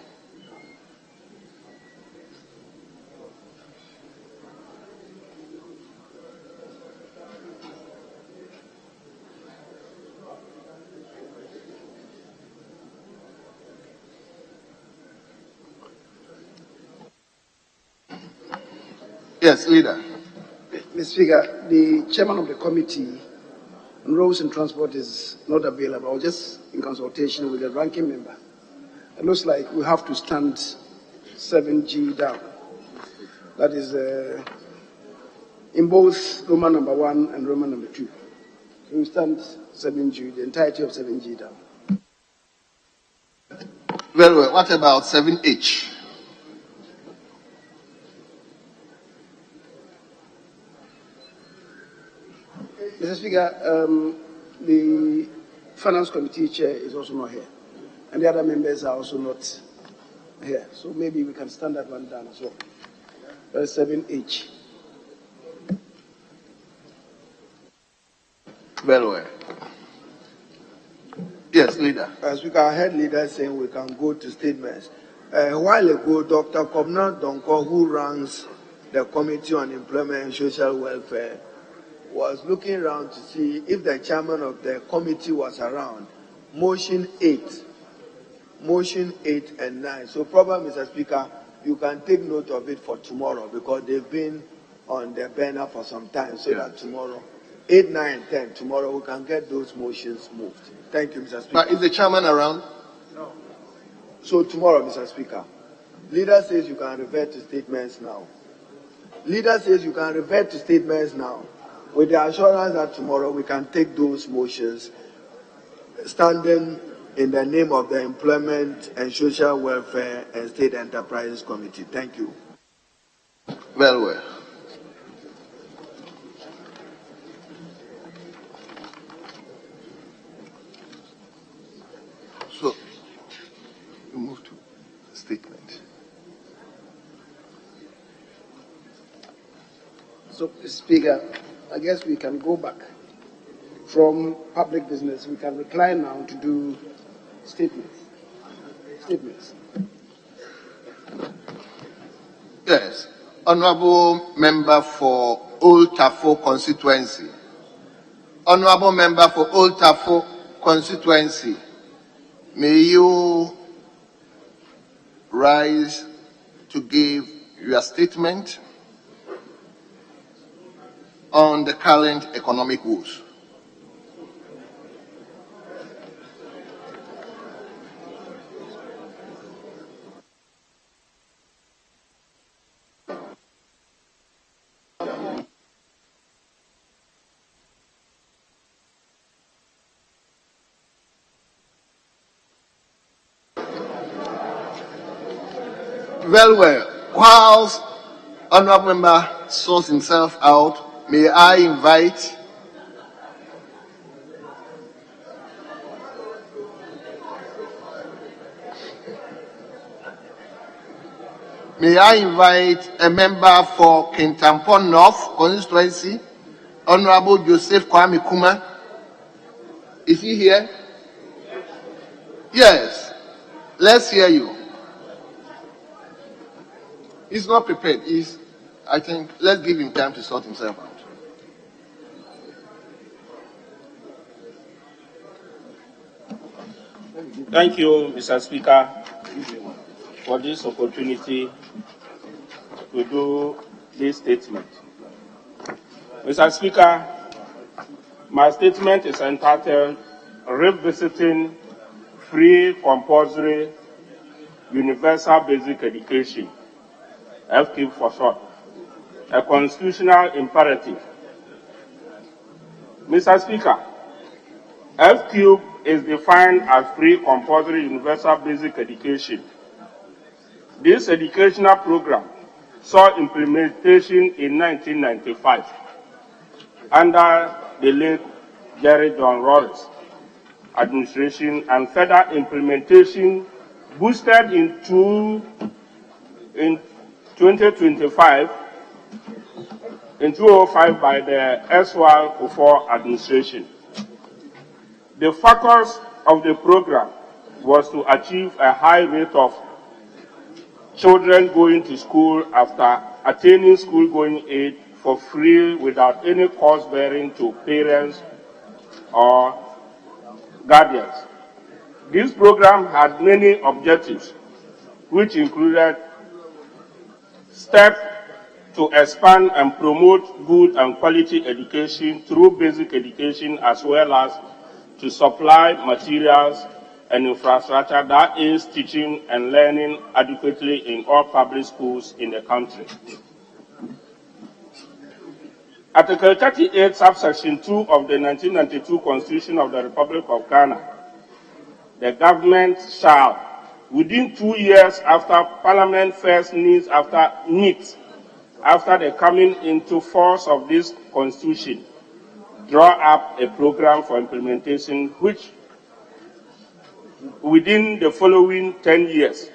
Yes, leader. Mr. Speaker, the chairman of the committee on roads and transport is not available. I was just in consultation with the ranking member. It looks like we have to stand 7G down. That is in both Roman number 1 and Roman number 2. So we stand 7G, the entirety of 7G down. Very well. What about 7H? Mr. Speaker, the Finance Committee chair is also not here, and the other members are also not here. So maybe we can stand that one down as well. 7H. Very well. Yes, leader. Speaker, I heard leaders saying we can go to statements. A while ago, Dr. Kobna Donko, who runs the Committee on Employment and Social Welfare, was looking around to see if the chairman of the committee was around. Motion 8 and 9. So probably, Mr. Speaker, you can take note of it for tomorrow because they've been on the banner for some time. So that tomorrow, 8, 9, 10, tomorrow we can get those motions moved. Thank you, Mr. Speaker. But is the chairman around? No. So tomorrow, Mr. Speaker, leader says you can revert to statements now. Leader says you can revert to statements now, with the assurance that tomorrow we can take those motions standing in the name of the Employment and Social Welfare and State Enterprises Committee. Thank you. Very well. So, we move to statement. So, Speaker, I guess we can go back from public business. We can recline now to do statements. Yes. Honorable Member for Old Tafo constituency. Honorable Member for Old Tafo constituency, may you rise to give your statement on the current economic woes. Very well. Whilst Honorable Member sorts himself out, may I invite a member for Kintampon North constituency, Honorable Joseph Kwame Kuma. Is he here? Yes. Let's hear you. He's not prepared. I think, let's give him time to sort himself out. Thank you, Mr. Speaker, for this opportunity to do this statement. Mr. Speaker, my statement is entitled Revisiting Free Compulsory Universal Basic Education, FQ for short, a constitutional imperative. Mr. Speaker, FQ is defined as free compulsory universal basic education. This educational program saw implementation in 1995 under the late Jerry John Rawls administration, and further implementation boosted in 2005 in 2005 by the SY Kufuor administration. The focus of the program was to achieve a high rate of children going to school after attaining school-going age for free without any cost bearing to parents or guardians. This program had many objectives, which included step to expand and promote good and quality education through basic education, as well as to supply materials and infrastructure that is teaching and learning adequately in all public schools in the country. Article 38, subsection 2 of the 1992 Constitution of the Republic of Ghana, the government shall, within 2 years after Parliament first meets after the coming into force of this Constitution, draw up a program for implementation which, within the following 10 years,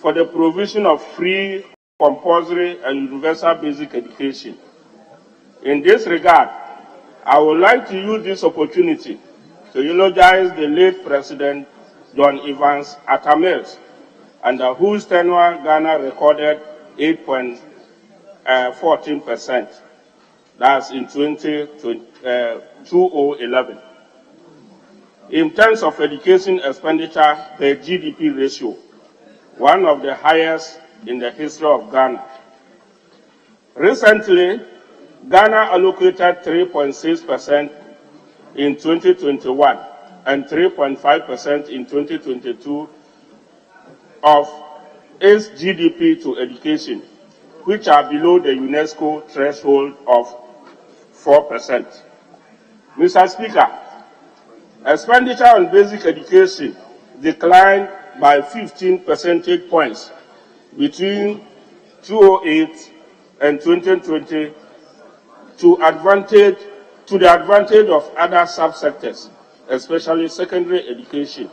for the provision of free, compulsory, and universal basic education. In this regard, I would like to use this opportunity to eulogize the late President John Evans Atta Mills, under whose tenure Ghana recorded 8.14%. That's in 2011. In terms of education expenditure per GDP ratio, one of the highest in the history of Ghana. Recently, Ghana allocated 3.6% in 2021 and 3.5% in 2022 of its GDP to education, which are below the UNESCO threshold of 4%. Mr. Speaker, expenditure on basic education declined by 15 percentage points between 2008 and 2020 to the advantage of other subsectors, especially secondary education.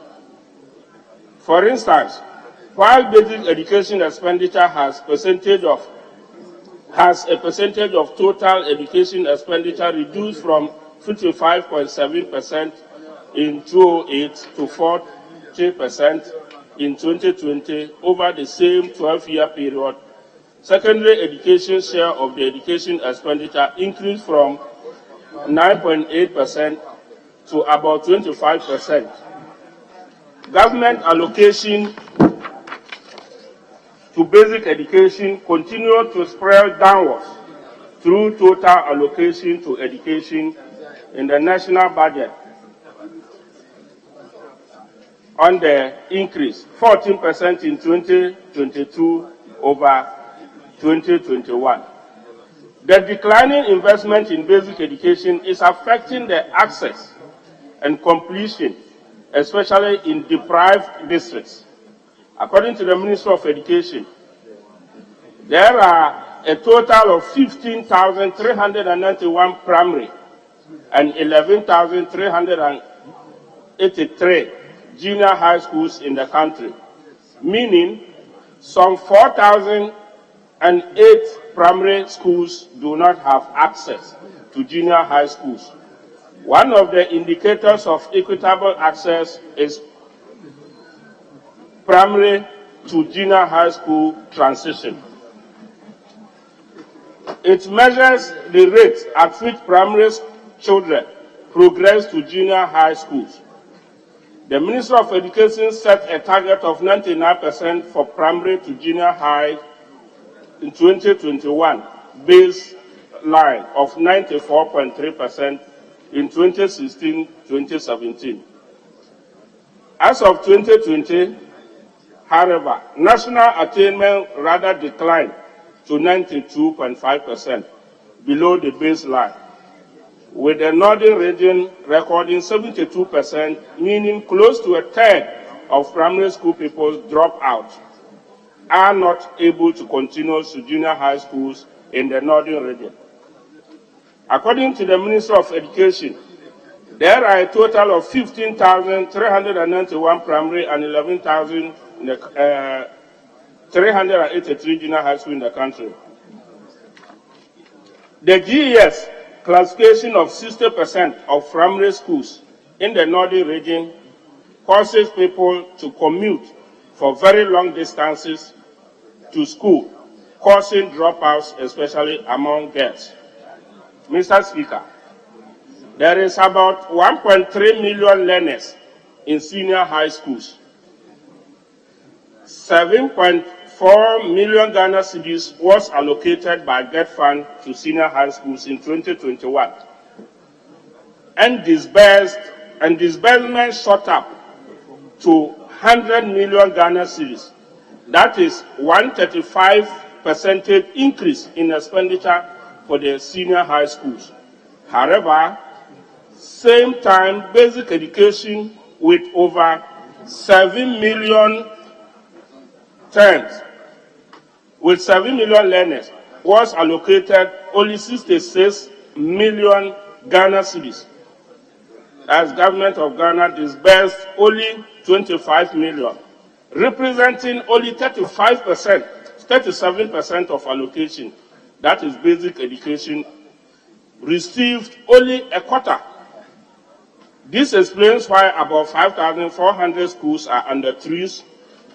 For instance, while basic education expenditure has a percentage of total education expenditure reduced from 55.7% in 2008 to 40% in 2020 over the same 12-year period, secondary education share of the education expenditure increased from 9.8% to about 25%. Government allocation to basic education continued to spread downwards through total allocation to education in the national budget on the increase, 14% in 2022 over 2021. The declining investment in basic education is affecting the access and completion, especially in deprived districts. According to the Ministry of Education, there are a total of 15,391 primary and 11,383 junior high schools in the country, meaning some 4,008 primary schools do not have access to junior high schools. One of the indicators of equitable access is primary to junior high school transition. It measures the rate at which primary children progress to junior high schools. The Ministry of Education set a target of 99% for primary to junior high in 2021, baseline of 94.3% in 2016-2017. As of 2020, however, national attainment rather declined to 92.5%, below the baseline, with the northern region recording 72%, meaning close to a third of primary school pupils drop out, are not able to continue to junior high schools in the northern region. According to the Ministry of Education, there are a total of 15,391 primary and 11,383 junior high schools in the country. The GES classification of 60% of primary schools in the northern region causes people to commute for very long distances to school, causing dropouts, especially among girls. Mr. Speaker, there is about 1.3 million learners in senior high schools. 7.5 4 million Ghana cedis was allocated by GET Fund to senior high schools in 2021. And disbursement shot up to 100 million Ghana cedis. That is 135% increase in expenditure for the senior high schools. However, same time, basic education with over 7 million terms, with 7 million learners, was allocated only 66 million Ghana cedis. As government of Ghana disbursed only 25 million, representing only 37% of allocation. That is basic education, received only a quarter. This explains why about 5,400 schools are under trees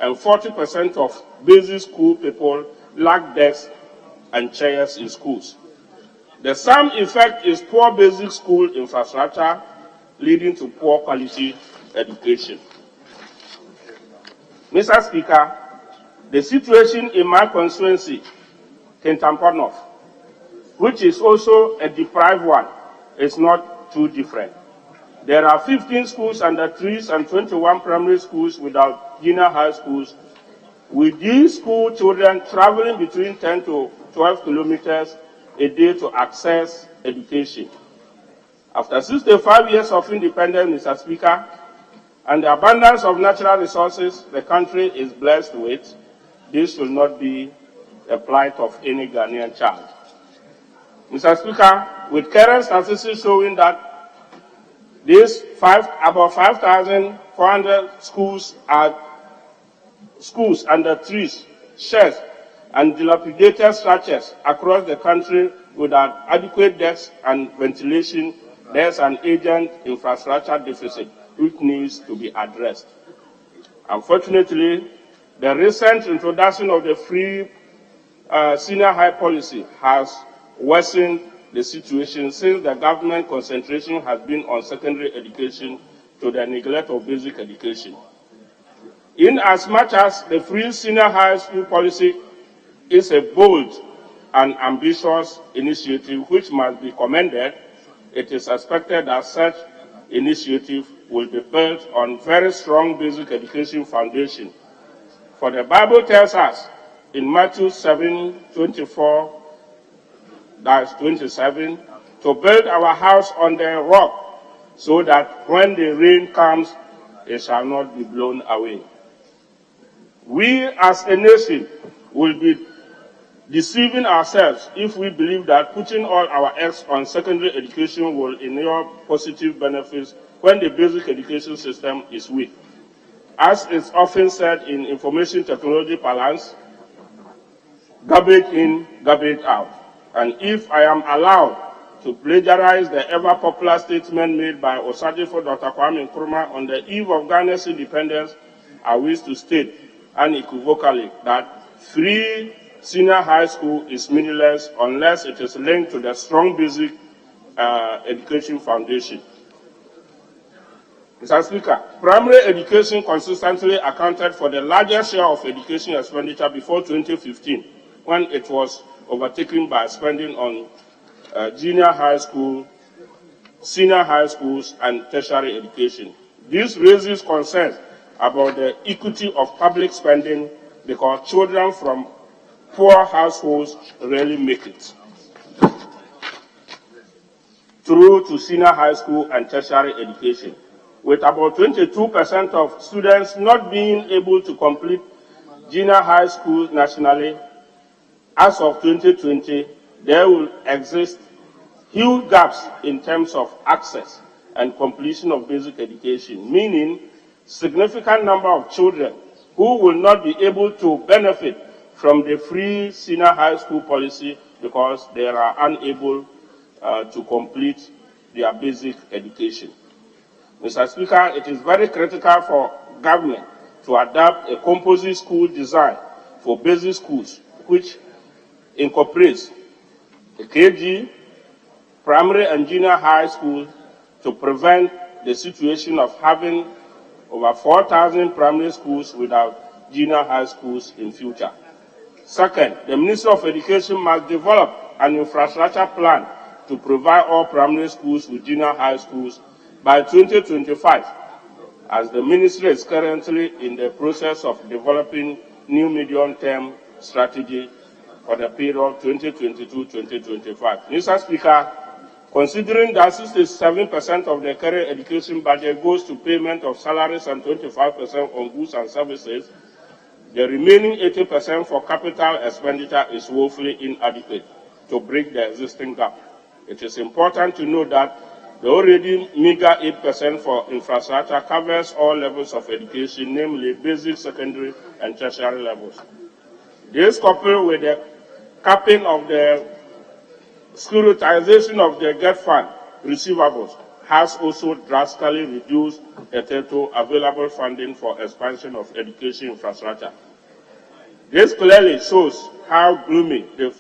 and 40% of basic school people lack desks and chairs in schools. The sum effect is poor basic school infrastructure, leading to poor quality education. Mr. Speaker, the situation in my constituency, Kintampo North, which is also a deprived one, is not too different. There are 15 schools under trees and 21 primary schools without junior high schools, with these school children traveling between 10 to 12 kilometers a day to access education. After 65 years of independence, Mr. Speaker, and the abundance of natural resources the country is blessed with, this should not be a plight of any Ghanaian child. Mr. Speaker, with current statistics showing that about 5,400 schools are schools under trees, sheds, and dilapidated structures across the country without adequate desks and ventilation, there's an urgent infrastructure deficit which needs to be addressed. Unfortunately, the recent introduction of the free senior high policy has worsened the situation since the government concentration has been on secondary education to the neglect of basic education. In as much as the free senior high school policy is a bold and ambitious initiative which must be commended, it is expected that such initiative will be built on very strong basic education foundation. For the Bible tells us in Matthew 7:24-27, to build our house on the rock, so that when the rain comes, it shall not be blown away. We as a nation will be deceiving ourselves if we believe that putting all our eggs on secondary education will inure positive benefits when the basic education system is weak. As is often said in information technology parlance, garbage in, garbage out. And if I am allowed to plagiarize the ever-popular statement made by Osajifo Dr. Kwame Nkrumah on the eve of Ghana's independence, I wish to state unequivocally that free senior high school is meaningless unless it is linked to the strong basic education foundation. Mr. Speaker, primary education consistently accounted for the largest share of education expenditure before 2015, when it was overtaken by spending on junior high school, senior high schools, and tertiary education. This raises concerns about the equity of public spending because children from poor households rarely make it through to senior high school and tertiary education. With about 22% of students not being able to complete junior high school nationally, as of 2020, there will exist huge gaps in terms of access and completion of basic education, meaning significant number of children who will not be able to benefit from the free senior high school policy because they are unable to complete their basic education. Mr. Speaker, it is very critical for government to adopt a composite school design for basic schools, which incorporates a KG, primary and junior high school to prevent the situation of having over 4,000 primary schools without junior high schools in future. Second, the Ministry of Education must develop an infrastructure plan to provide all primary schools with junior high schools by 2025, as the ministry is currently in the process of developing new medium-term strategy for the period 2022-2025. Mr. Speaker, considering that 67% of the current education budget goes to payment of salaries and 25% on goods and services, the remaining 80% for capital expenditure is woefully inadequate to bridge the existing gap. It is important to note that the already meager 8% for infrastructure covers all levels of education, namely basic, secondary, and tertiary levels. This, coupled with the capping of the securitization of the GET fund receivables, has also drastically reduced the total available funding for expansion of education infrastructure. This clearly shows how gloomy the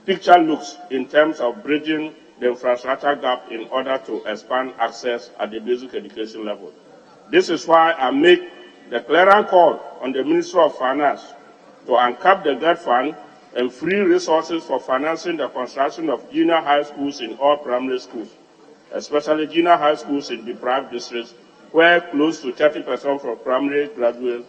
picture looks in terms of bridging the infrastructure gap in order to expand access at the basic education level. This is why I make the clear call on the Ministry of Finance to uncap the GET fund and free resources for financing the construction of junior high schools in all primary schools, especially junior high schools in deprived districts, where close to 30% of primary graduates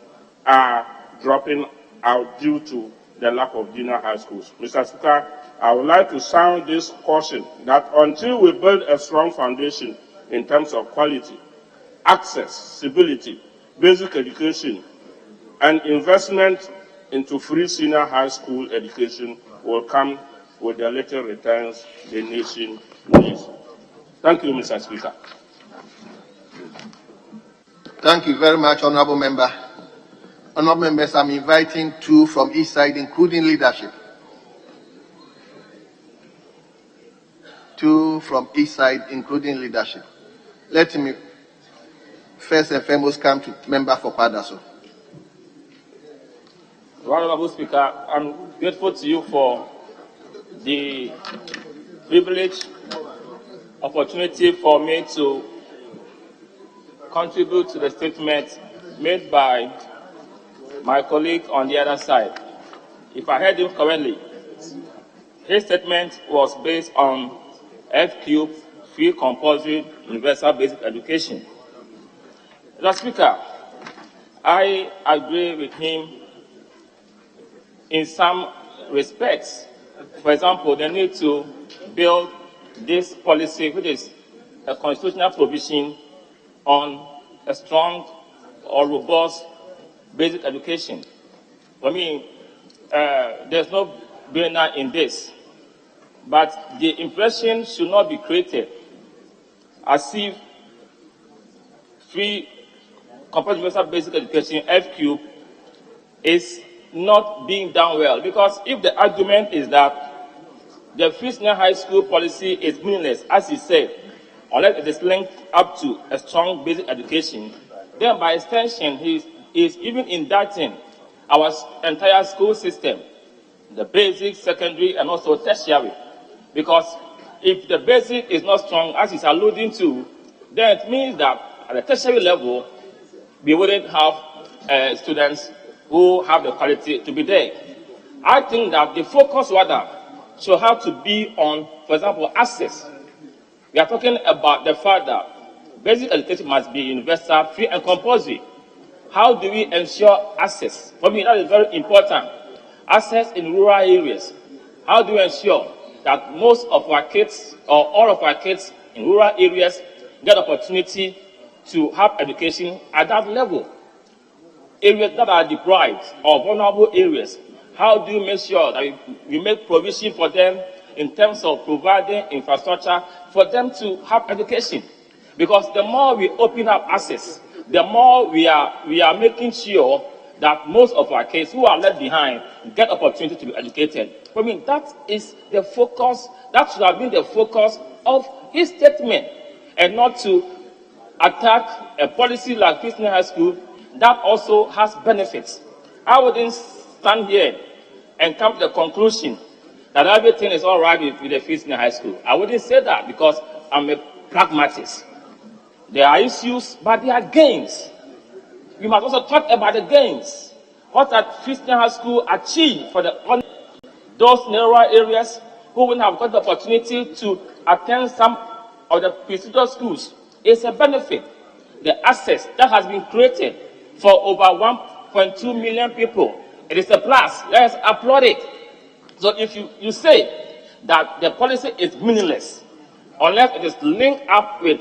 are dropping out due to the lack of junior high schools. Mr. Speaker, I would like to sound this caution that until we build a strong foundation in terms of quality, accessibility, basic education, and investment into free senior high school education will come with the little returns the nation needs. Thank you, Mr. Speaker. Thank you very much, Honorable Member. Honorable Members, I'm inviting two from each side, including leadership. Two from each side, including leadership. Let me first and foremost come to member for Padaso. Honorable Speaker, I'm grateful to you for the privilege, opportunity for me to contribute to the statement made by my colleague on the other side. If I heard him correctly, his statement was based on F-cube, free compulsory universal basic education. Mr. Speaker, I agree with him in some respects. For example, the need to build this policy, which is a constitutional provision on a strong or robust basic education. For me, there's no brainer in this. But the impression should not be created as if free compulsory universal basic education, F-cube, is not being done well. Because if the argument is that the free senior high school policy is meaningless, as he said, unless it is linked up to a strong basic education, then by extension, he is even indicting our entire school system, the basic, secondary, and also tertiary. Because if the basic is not strong, as he's alluding to, then it means that at the tertiary level, we wouldn't have students who have the quality to be there. I think that the focus rather should have to be on, for example, access. We are talking about the fact that basic education must be universal, free, and compulsory. How do we ensure access? For me, that is very important. Access in rural areas. How do we ensure that most of our kids, or all of our kids in rural areas, get opportunity to have education at that level? Areas that are deprived or vulnerable areas, how do you make sure that we make provision for them in terms of providing infrastructure for them to have education? Because the more we open up access, the more we are making sure that most of our kids who are left behind get opportunity to be educated. I mean, that is the focus, that should have been the focus of his statement, and not to attack a policy like free senior high school that also has benefits. I wouldn't stand here and come to the conclusion that everything is all right with the free senior high school. I wouldn't say that because I'm a pragmatist. There are issues, but there are gains. We must also talk about the gains. what had Christian High School achieved for those rural areas who wouldn't have got the opportunity to attend some of the prestigious schools. It's a benefit. The access that has been created for over 1.2 million people, it is a plus. Let us applaud it. So if you say that the policy is meaningless, unless it is linked up with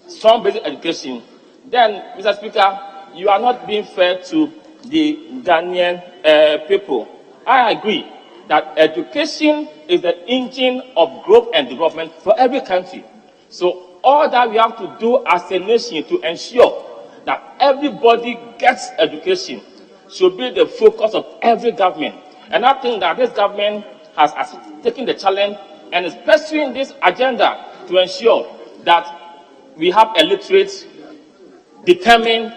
strong basic education, then, Mr. Speaker, you are not being fair to the Ghanaian people. I agree that education is the engine of growth and development for every country. So all that we have to do as a nation to ensure that everybody gets education should be the focus of every government. And I think that this government has taken the challenge and is pursuing this agenda to ensure that we have a literate, determined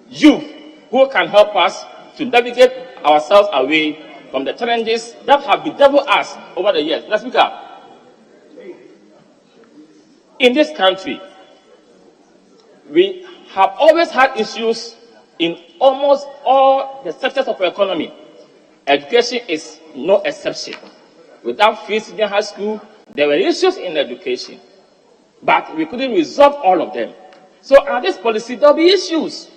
youth who can help us to navigate ourselves away from the challenges that have bedeviled us over the years. Mr. Speaker, in this country, we have always had issues in almost all the sectors of our economy. Education is no exception. Without free senior high school, there were issues in education, but we couldn't resolve all of them. So on this policy, there will be issues.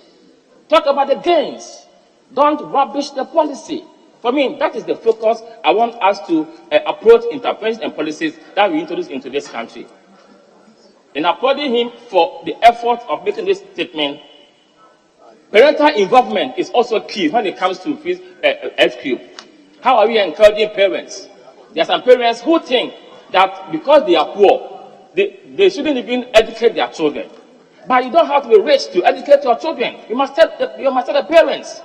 Talk about the gains. Don't rubbish the policy. For me, that is the focus I want us to approach interventions and policies that we introduce into this country. In applauding him for the effort of making this statement, parental involvement is also key when it comes to FQ. How are we encouraging parents? There are some parents who think that because they are poor, they shouldn't even educate their children. But you don't have to be rich to educate your children. You must tell the parents.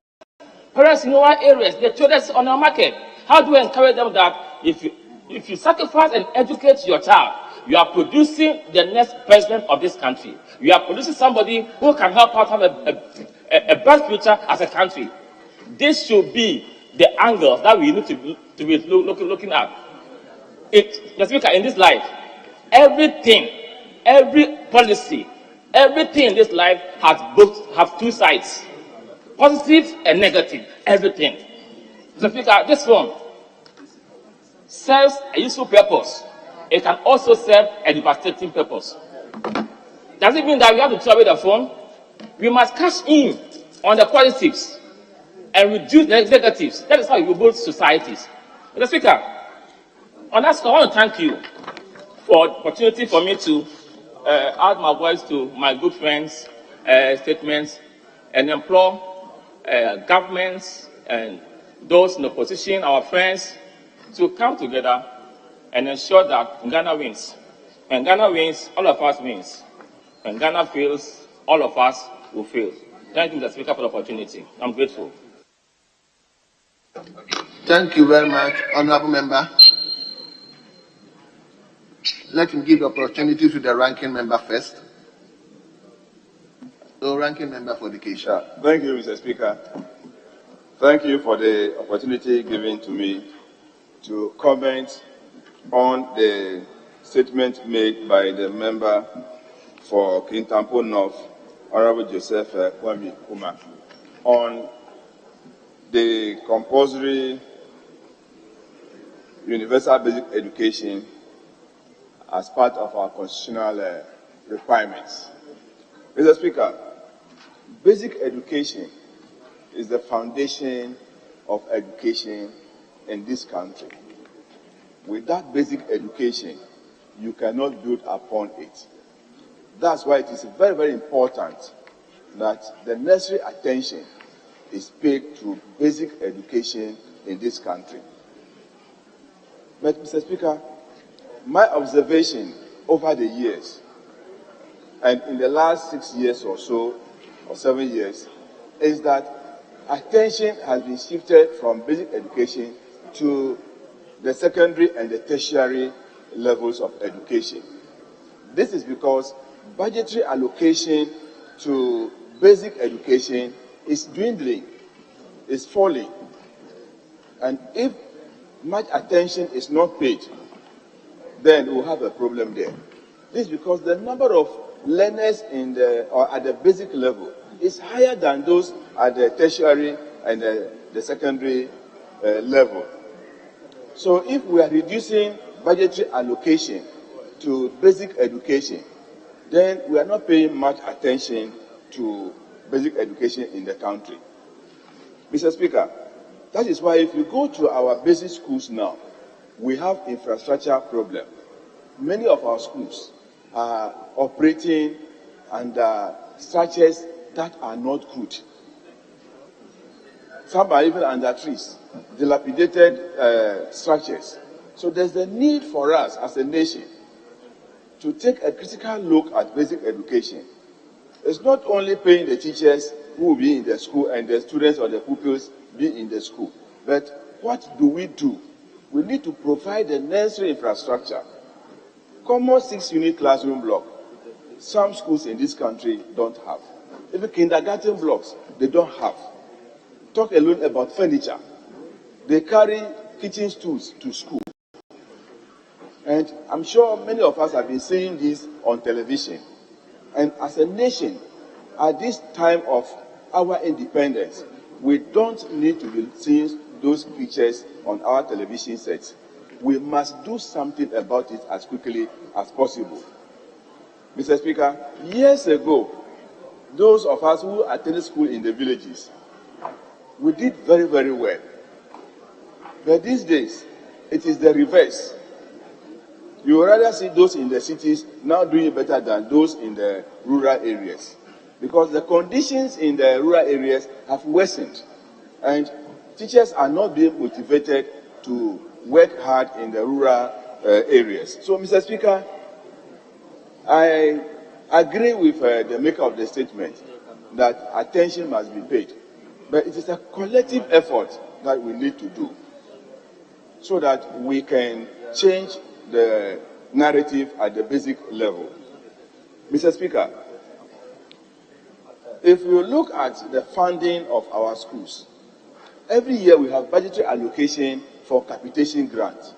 Parents in rural areas, the children on our market. How do we encourage them that if you sacrifice and educate your child, you are producing the next president of this country. You are producing somebody who can help us have a bright future as a country. This should be the angles that we need to be looking at. The Speaker, in this life, everything, every policy, everything in this life have two sides. Positive and negative, everything. The Speaker, this phone serves a useful purpose. It can also serve a devastating purpose. Does it mean that we have to throw away the phone? We must cash in on the positives and reduce the negatives. That is how we build societies. Mr. Speaker, on that score, I want to thank you for the opportunity for me to add my voice to my good friends' statements and implore governments and those in opposition, our friends, to come together and ensure that Ghana wins. When Ghana wins, all of us wins. When Ghana fails, all of us will fail. Thank you, Mr. Speaker, for the opportunity. I'm grateful. Thank you very much, Honorable Member. Let me give the opportunity to the ranking member first. So, ranking member for the case. Thank you, Mr. Speaker. Thank you for the opportunity given to me to comment on the statement made by the member for Kintampo North, Honorable Joseph Kwame Kuma, on the compulsory universal basic education as part of our constitutional requirements. Mr. Speaker, basic education is the foundation of education in this country. Without basic education, you cannot build upon it. That's why it is very, very important that the necessary attention is paid to basic education in this country. But, Mr. Speaker, my observation over the years, and in the last 6 years or so, or 7 years, is that attention has been shifted from basic education to the secondary and the tertiary levels of education. This is because budgetary allocation to basic education is dwindling, is falling. And if much attention is not paid, then we'll have a problem there. This is because the number of learners at the basic level is higher than those at the tertiary and the secondary level. So if we are reducing budgetary allocation to basic education, then we are not paying much attention to basic education in the country. Mr. Speaker, that is why if you go to our basic schools now, we have infrastructure problem. Many of our schools are operating under structures that are not good. Some are even under trees, dilapidated structures. So there's a need for us as a nation to take a critical look at basic education. It's not only paying the teachers who will be in the school and the students or the pupils be in the school, but what do? We need to provide the necessary infrastructure. Common 6-unit classroom block, some schools in this country don't have. Even kindergarten blocks, they don't have. Talk alone about furniture. They carry kitchen stools to school. And I'm sure many of us have been seeing this on television. And as a nation, at this time of our independence, we don't need to be seeing those pictures on our television sets. We must do something about it as quickly as possible. Mr. Speaker, years ago, those of us who attended school in the villages, we did very, very well. But these days, it is the reverse. You would rather see those in the cities now doing better than those in the rural areas. Because the conditions in the rural areas have worsened. And teachers are not being motivated to work hard in the rural areas. So, Mr. Speaker, I agree with the maker of the statement that attention must be paid. But it is a collective effort that we need to do so that we can change the narrative at the basic level. Mr. Speaker, if you look at the funding of our schools, every year we have budgetary allocation for capitation grants.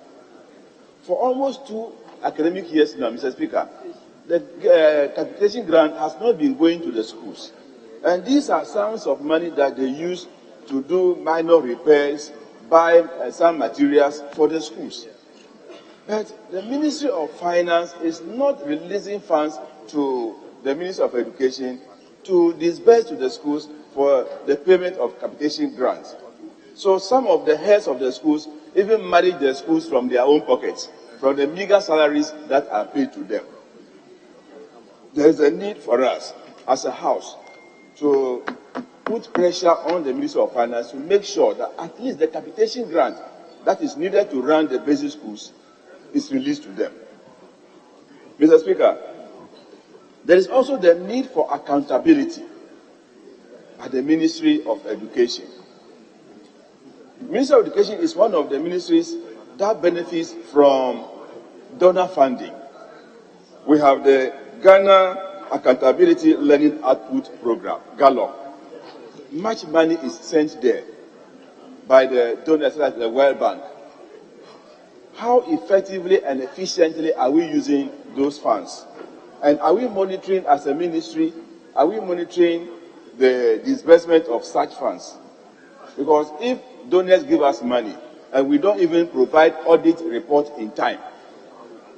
For almost 2 academic years now, Mr. Speaker, the capitation grant has not been going to the schools. And these are sums of money that they use to do minor repairs, buy some materials for the schools. But the Ministry of Finance is not releasing funds to the Ministry of Education to disburse to the schools for the payment of capitation grants. So some of the heads of the schools even manage the schools from their own pockets, from the meager salaries that are paid to them. There is a need for us as a house to put pressure on the Ministry of Finance to make sure that at least the capitation grant that is needed to run the basic schools is released to them. Mr. Speaker, there is also the need for accountability at the Ministry of Education. The Ministry of Education is one of the ministries that benefits from donor funding. We have the Ghana Accountability Learning Output Program, GALOP. Much money is sent there by the donors like the World Bank. How effectively and efficiently are we using those funds? And are we monitoring as a ministry, are we monitoring the disbursement of such funds? Because if donors give us money and we don't even provide audit report in time,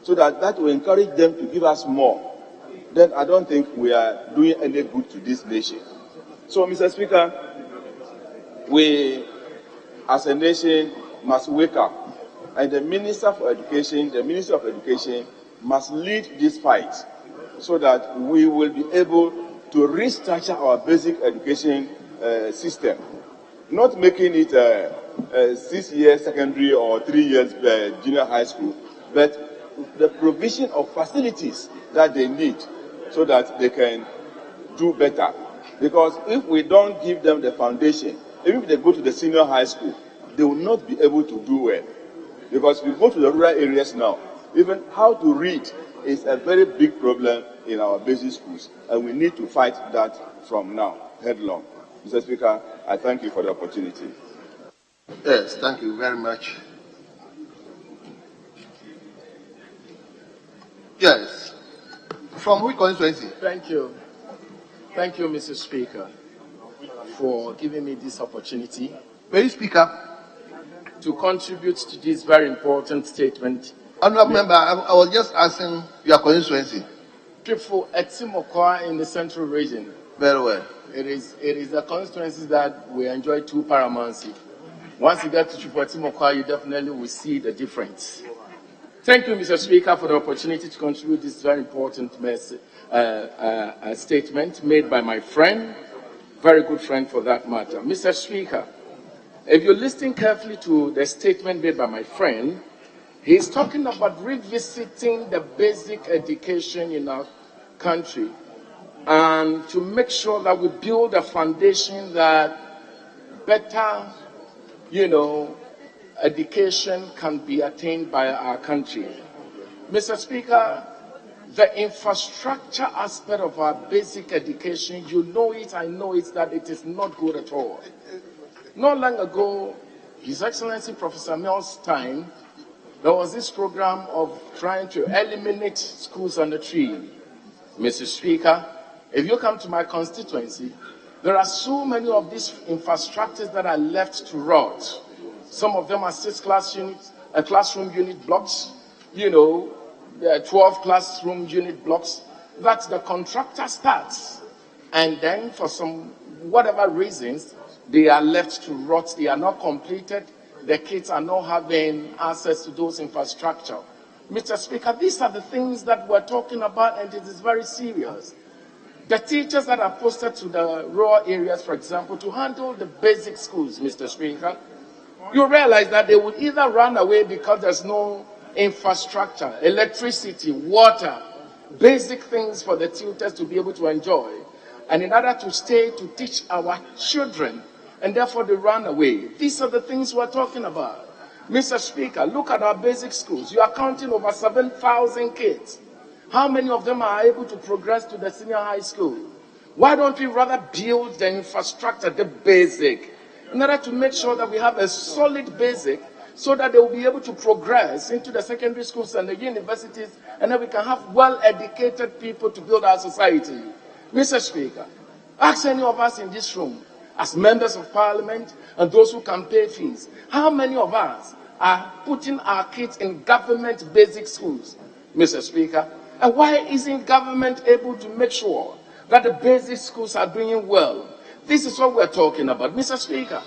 so that will encourage them to give us more, then I don't think we are doing any good to this nation. So, Mr. Speaker, we as a nation must wake up, and the Minister for Education, the Ministry of Education must lead this fight so that we will be able to restructure our basic education system, not making it a 6-year secondary or 3 years junior high school, but the provision of facilities that they need so that they can do better. Because if we don't give them the foundation, even if they go to the senior high school, they will not be able to do well. Because we go to the rural areas now, even how to read is a very big problem in our basic schools, and we need to fight that from now, headlong. Mr. Speaker, I thank you for the opportunity. Yes, thank you very much. Yes. From which constituency? Thank you. Thank you, Mr. Speaker. for giving me this opportunity. Very Speaker. To contribute to this very important statement. Honourable Member, I was just asking your constituency. People at Timokwa in the Central Region. Very well. It is a constituency that we enjoy two paramountcy. Once you get to Timokwa, you definitely will see the difference. Thank you, Mr. Speaker, for the opportunity to contribute this very important statement made by my friend, very good friend for that matter. Mr. Speaker, if you listen carefully to the statement made by my friend, he's talking about revisiting the basic education in our country and to make sure that we build a foundation that better, education can be attained by our country. Mr. Speaker, the infrastructure aspect of our basic education, you know it, I know it, that it is not good at all. Not long ago, His Excellency Professor Mills' time, there was this program of trying to eliminate schools on the tree. Mr. Speaker, if you come to my constituency, there are so many of these infrastructures that are left to rot. Some of them are 6 classroom unit blocks, 12 classroom unit blocks, that the contractor starts. And then for some, whatever reasons, they are left to rot, they are not completed, the kids are not having access to those infrastructure. Mr. Speaker, these are the things that we're talking about, and it is very serious. The teachers that are posted to the rural areas, for example, to handle the basic schools, Mr. Speaker, you realize that they would either run away because there's no infrastructure, electricity, water, basic things for the tutors to be able to enjoy, and in order to stay to teach our children, and therefore they run away. These are the things we're talking about. Mr. Speaker, look at our basic schools. You are counting over 7,000 kids. How many of them are able to progress to the senior high school? Why don't we rather build the infrastructure, the basic, in order to make sure that we have a solid basic so that they will be able to progress into the secondary schools and the universities, and then we can have well-educated people to build our society. Mr. Speaker, ask any of us in this room, as members of parliament and those who can pay fees, how many of us are putting our kids in government basic schools, Mr. Speaker? And why isn't government able to make sure that the basic schools are doing well? This is what we're talking about, Mr. Speaker.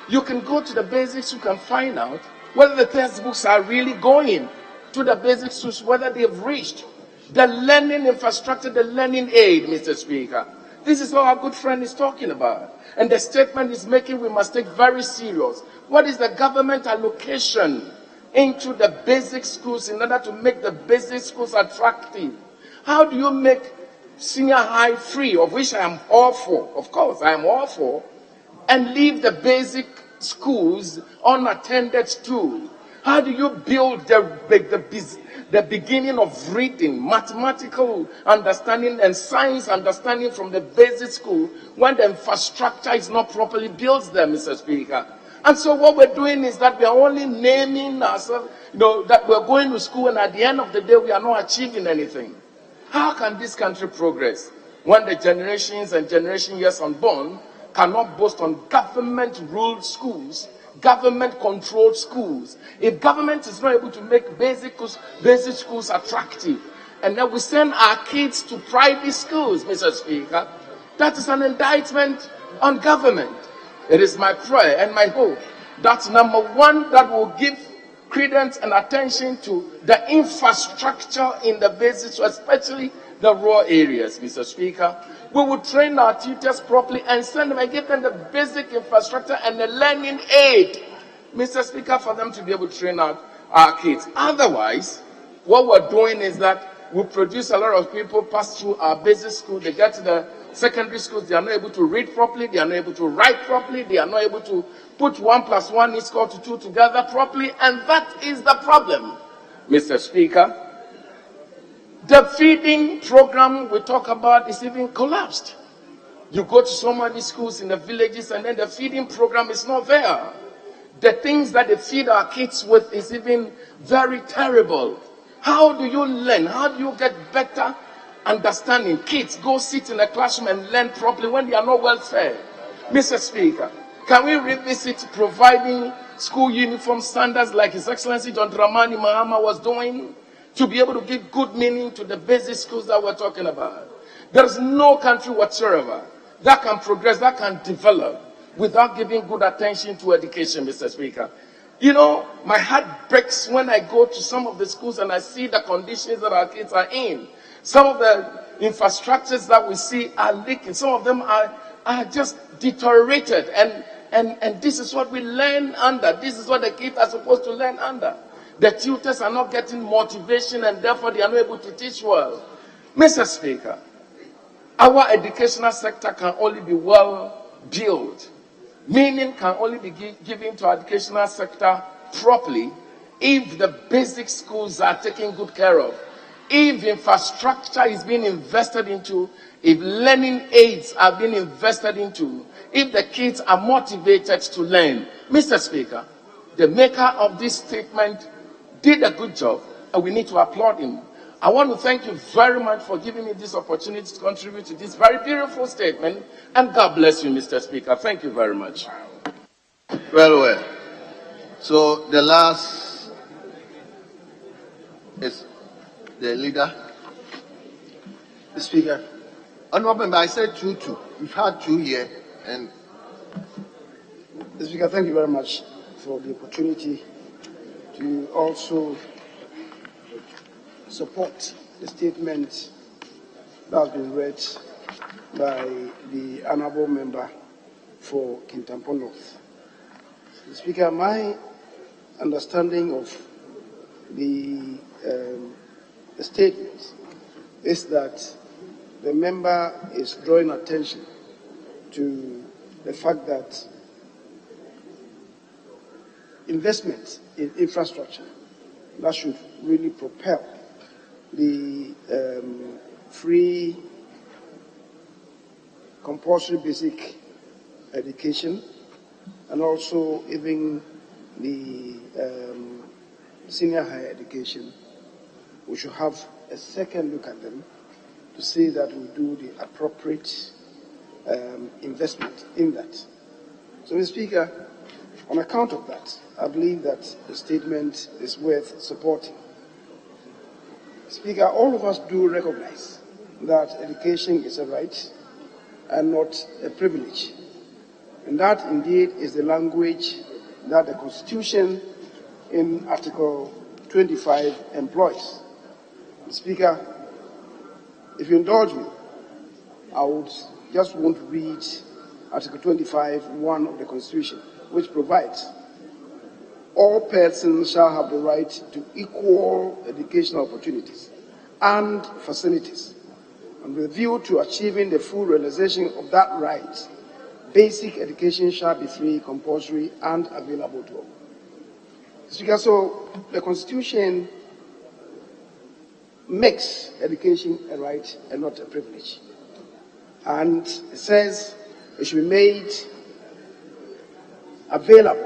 You can go to the basics, you can find out whether the textbooks are really going to the basic schools, whether they've reached the learning infrastructure, the learning aid, Mr. Speaker. This is what our good friend is talking about. And the statement is making we must take very serious. What is the government allocation into the basic schools in order to make the basic schools attractive? How do you make senior high free, of which I am all for? Of course, I am all for. And leave the basic schools unattended to? How do you build the beginning of reading, mathematical understanding, and science understanding from the basic school when the infrastructure is not properly built there, Mr. Speaker? And so what we're doing is that we are only naming ourselves, that we're going to school, and at the end of the day, we are not achieving anything. How can this country progress when the generations and years unborn cannot boast on government-ruled schools, government-controlled schools? If government is not able to make basic schools attractive, and then we send our kids to private schools, Mr. Speaker, that is an indictment on government. It is my prayer and my hope that, number one, that will give credence and attention to the infrastructure in the basics, especially the rural areas, Mr. Speaker. We will train our teachers properly and send them and give them the basic infrastructure and the learning aid, Mr. Speaker, for them to be able to train our kids. Otherwise, what we're doing is that we produce a lot of people pass through our basic school, they get to the secondary schools, they are not able to read properly, they are not able to write properly, they are not able to put 1 + 1 is equal to 2 together properly, and that is the problem, Mr. Speaker. The feeding program we talk about is even collapsed. You go to so many schools in the villages and then the feeding program is not there. The things that they feed our kids with is even very terrible. How do you learn? How do you get better understanding? Kids go sit in a classroom and learn properly when they are not well fed. Mr. Speaker, can we revisit providing school uniform standards like His Excellency John Dramani Mahama was doing to be able to give good meaning to the basic schools that we're talking about? There is no country whatsoever that can progress, that can develop without giving good attention to education, Mr. Speaker. You know, my heart breaks when I go to some of the schools and I see the conditions that our kids are in. Some of the infrastructures that we see are leaking. Some of them are just deteriorated. And this is what we learn under. This is what the kids are supposed to learn under. The tutors are not getting motivation and therefore they are not able to teach well. Mr. Speaker, our educational sector can only be well built. Meaning can only be given to our educational sector properly if the basic schools are taken good care of, if infrastructure is being invested into, if learning aids are being invested into, if the kids are motivated to learn. Mr. Speaker, the maker of this statement did a good job and we need to applaud him. I want to thank you very much for giving me this opportunity to contribute to this very beautiful statement. And God bless you, Mr. Speaker. Thank you very much. Well. So the last is the leader. The Speaker. Honorable Member, I said 2-2. We've had 2 here. And the Speaker, thank you very much for the opportunity to also support the statement that has been read by the Honourable Member for Kintampo North. The Speaker, my understanding of the statement is that the member is drawing attention to the fact that investment in infrastructure that should really propel the free compulsory basic education and also even the senior higher education. We should have a second look at them to see that we do the appropriate investment in that. So, Mr. Speaker, on account of that, I believe that the statement is worth supporting. Speaker, all of us do recognize that education is a right and not a privilege. And that indeed is the language that the Constitution in Article 25 employs. Speaker, if you indulge me, I would just want to read Article 25(1) of the Constitution, which provides all persons shall have the right to equal educational opportunities and facilities. And with a view to achieving the full realization of that right, basic education shall be free, compulsory, and available to all. Speaker, so the Constitution makes education a right and not a privilege. And it says it should be made available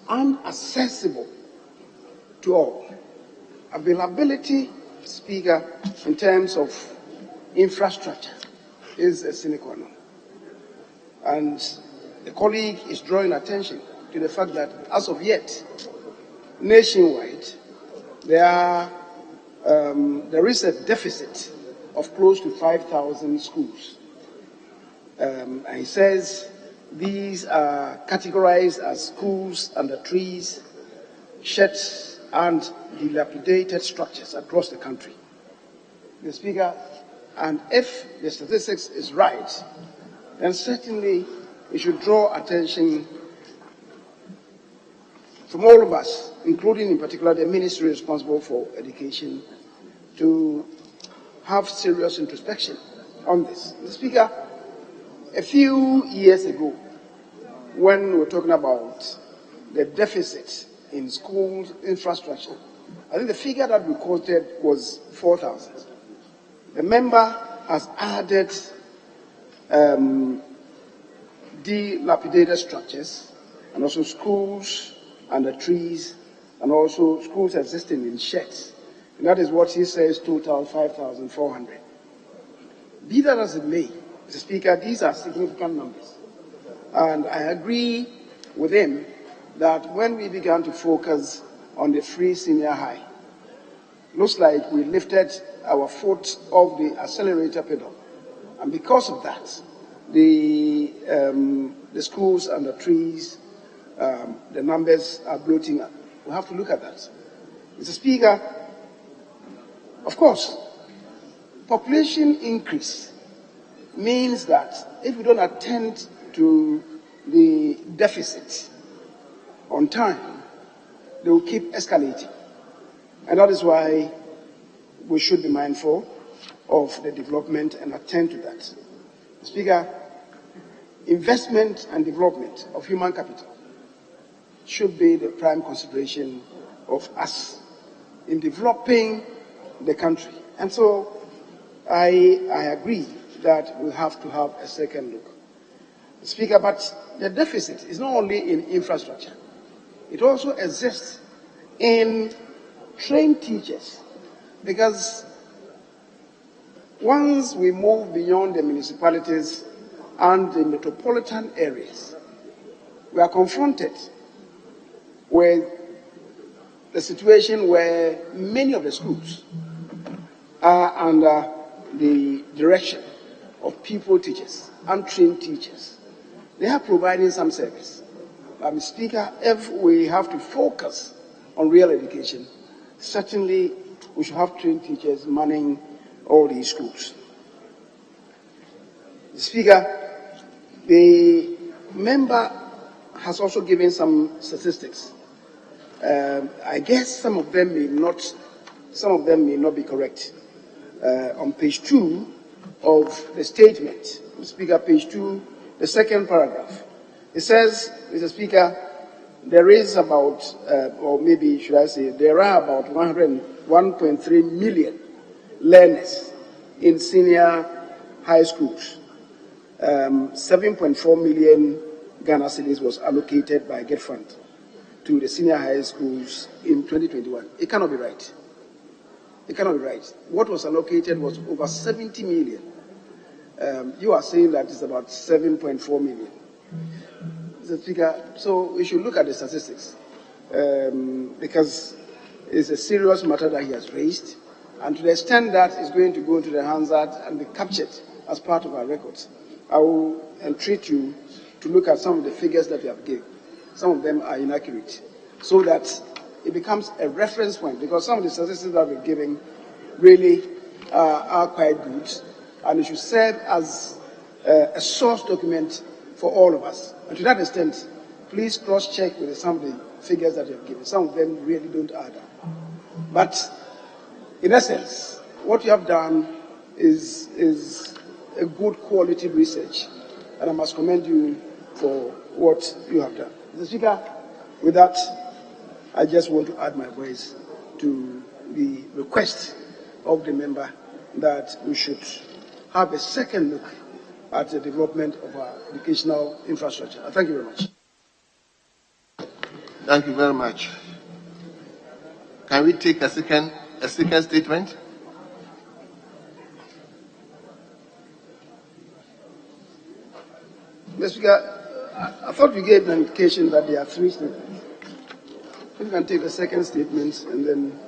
and accessible to all. Availability, Speaker, in terms of infrastructure is a sine qua non. And the colleague is drawing attention to the fact that as of yet, nationwide, there is a deficit of close to 5,000 schools. And he says these are categorized as schools under trees, sheds, and dilapidated structures across the country. The Speaker, and if the statistics is right, then certainly we should draw attention from all of us, including in particular the ministry responsible for education, to have serious introspection on this. The Speaker, a few years ago, when we were talking about the deficit in schools infrastructure, I think the figure that we quoted was 4,000. The member has added dilapidated structures and also schools under trees and also schools existing in sheds. And that is what he says, total 5,400. Be that as it may, Mr. Speaker, these are significant numbers. And I agree with him that when we began to focus on the free senior high, looks like we lifted our foot off the accelerator pedal. And because of that, the schools and the trees, the numbers are bloating up. We have to look at that. Mr. Speaker, of course, population increase means that if we don't attend to the deficit on time, they will keep escalating. And that is why we should be mindful of the development and attend to that. Speaker, investment and development of human capital should be the prime consideration of us in developing the country. And so I agree that we have to have a second look. Speaker, but the deficit is not only in infrastructure. It also exists in trained teachers, because once we move beyond the municipalities and the metropolitan areas, we are confronted with the situation where many of the schools are under the direction of pupil teachers, untrained teachers. They are providing some service. But, Mr. Speaker, if we have to focus on real education, certainly we should have trained teachers manning all these schools. Mr. Speaker, the member has also given some statistics. I guess some of them may not be correct. On page 2 of the statement, Mr. Speaker, page 2, the second paragraph, it says, Mr. Speaker, there is about, or maybe should I say, there are about 101.3 million learners in senior high schools. 7.4 million Ghana cedis was allocated by GET Fund to the senior high schools in 2021. It cannot be right. It cannot be right. What was allocated was over 70 million. You are saying that it's about 7.4 million. Mr. Speaker, so we should look at the statistics because it's a serious matter that he has raised, and to the extent that it's going to go into the Hansard and be captured as part of our records, I will entreat you to look at some of the figures that we have given. Some of them are inaccurate, so that it becomes a reference point, because some of the statistics that we're giving really are quite good, and it should serve as a source document for all of us. And to that extent, please cross-check with some of the figures that you have given. Some of them really don't add up. But in essence, what you have done is a good quality research, and I must commend you for what you have done. Mr. Speaker, with that, I just want to add my voice to the request of the member that we should have a second look at the development of our educational infrastructure. Thank you very much. Thank you very much. Can we take a second statement? Mr. Speaker, I thought we gave an indication that there are 3 statements. If you can take the second statement and then.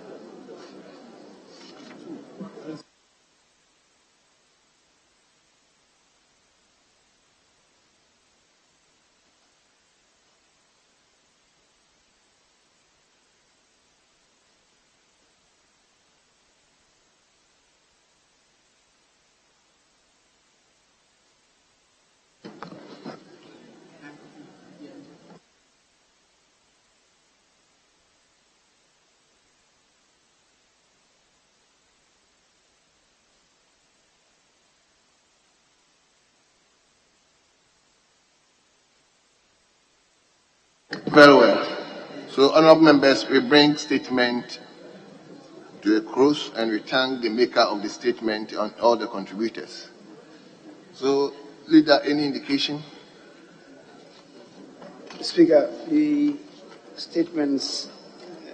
Very well. So, honorable members, we bring statement to a close, and we thank the maker of the statement and all the contributors. So, leader, any indication? Speaker, the statements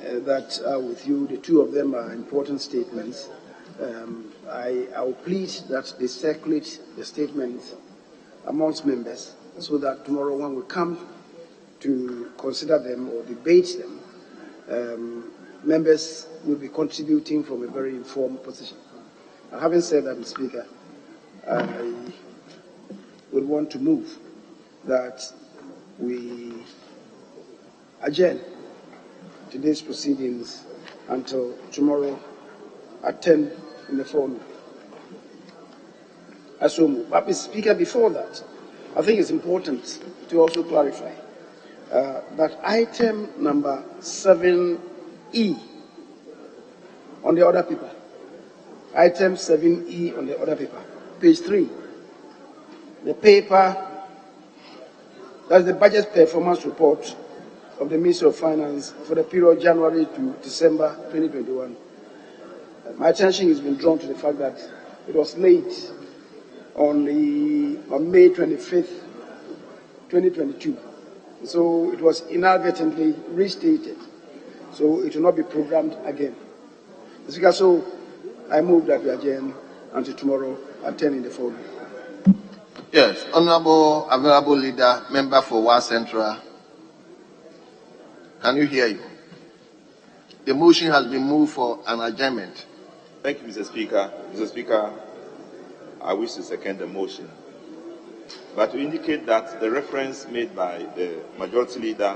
that are with you, the 2 of them are important statements. I will plead that they circulate the statements amongst members so that tomorrow when we come to consider them or debate them, members will be contributing from a very informed position. And having said that, Mr. Speaker, I would want to move that we adjourn today's proceedings until tomorrow at 10 in the forenoon. I so move. But, Mr. Speaker, before that, I think it's important to also clarify that item number 7E on the other paper, item 7E on the other paper, page 3, the paper, that's the budget performance report of the Ministry of Finance for the period January to December 2021. My attention has been drawn to the fact that it was late on May 25th, 2022. So it was inadvertently restated. So it will not be programmed again. Mr. Speaker, so I move that we adjourn until tomorrow at 10 in the forenoon. Yes, Honorable Available Leader, Member for Wa Central. Can you hear you? The motion has been moved for an adjournment. Thank you, Mr. Speaker. Mr. Speaker, I wish to second the motion. But to indicate that the reference made by the Majority Leader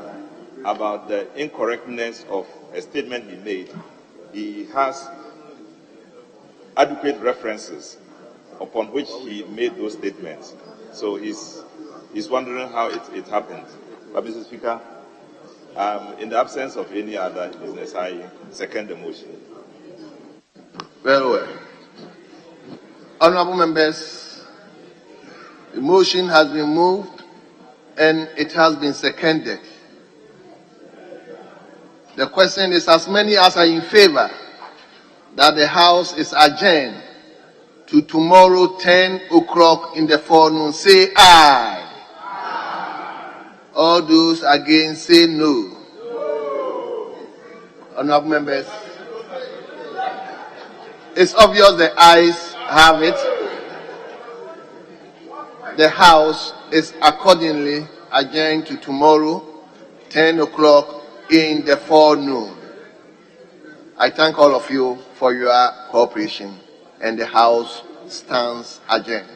about the incorrectness of a statement he made, he has adequate references upon which he made those statements. So he's wondering how it happened. But Mr. Speaker, in the absence of any other business, I second the motion. Very well. Honorable members, the motion has been moved and it has been seconded. The question is, as many as are in favor that the House is adjourned to tomorrow 10 o'clock in the forenoon, say aye. All those against, say no. Honorable members, it's obvious the ayes have it. The House is accordingly adjourned to tomorrow 10 o'clock in the forenoon. I thank all of you for your cooperation, and the House stands adjourned.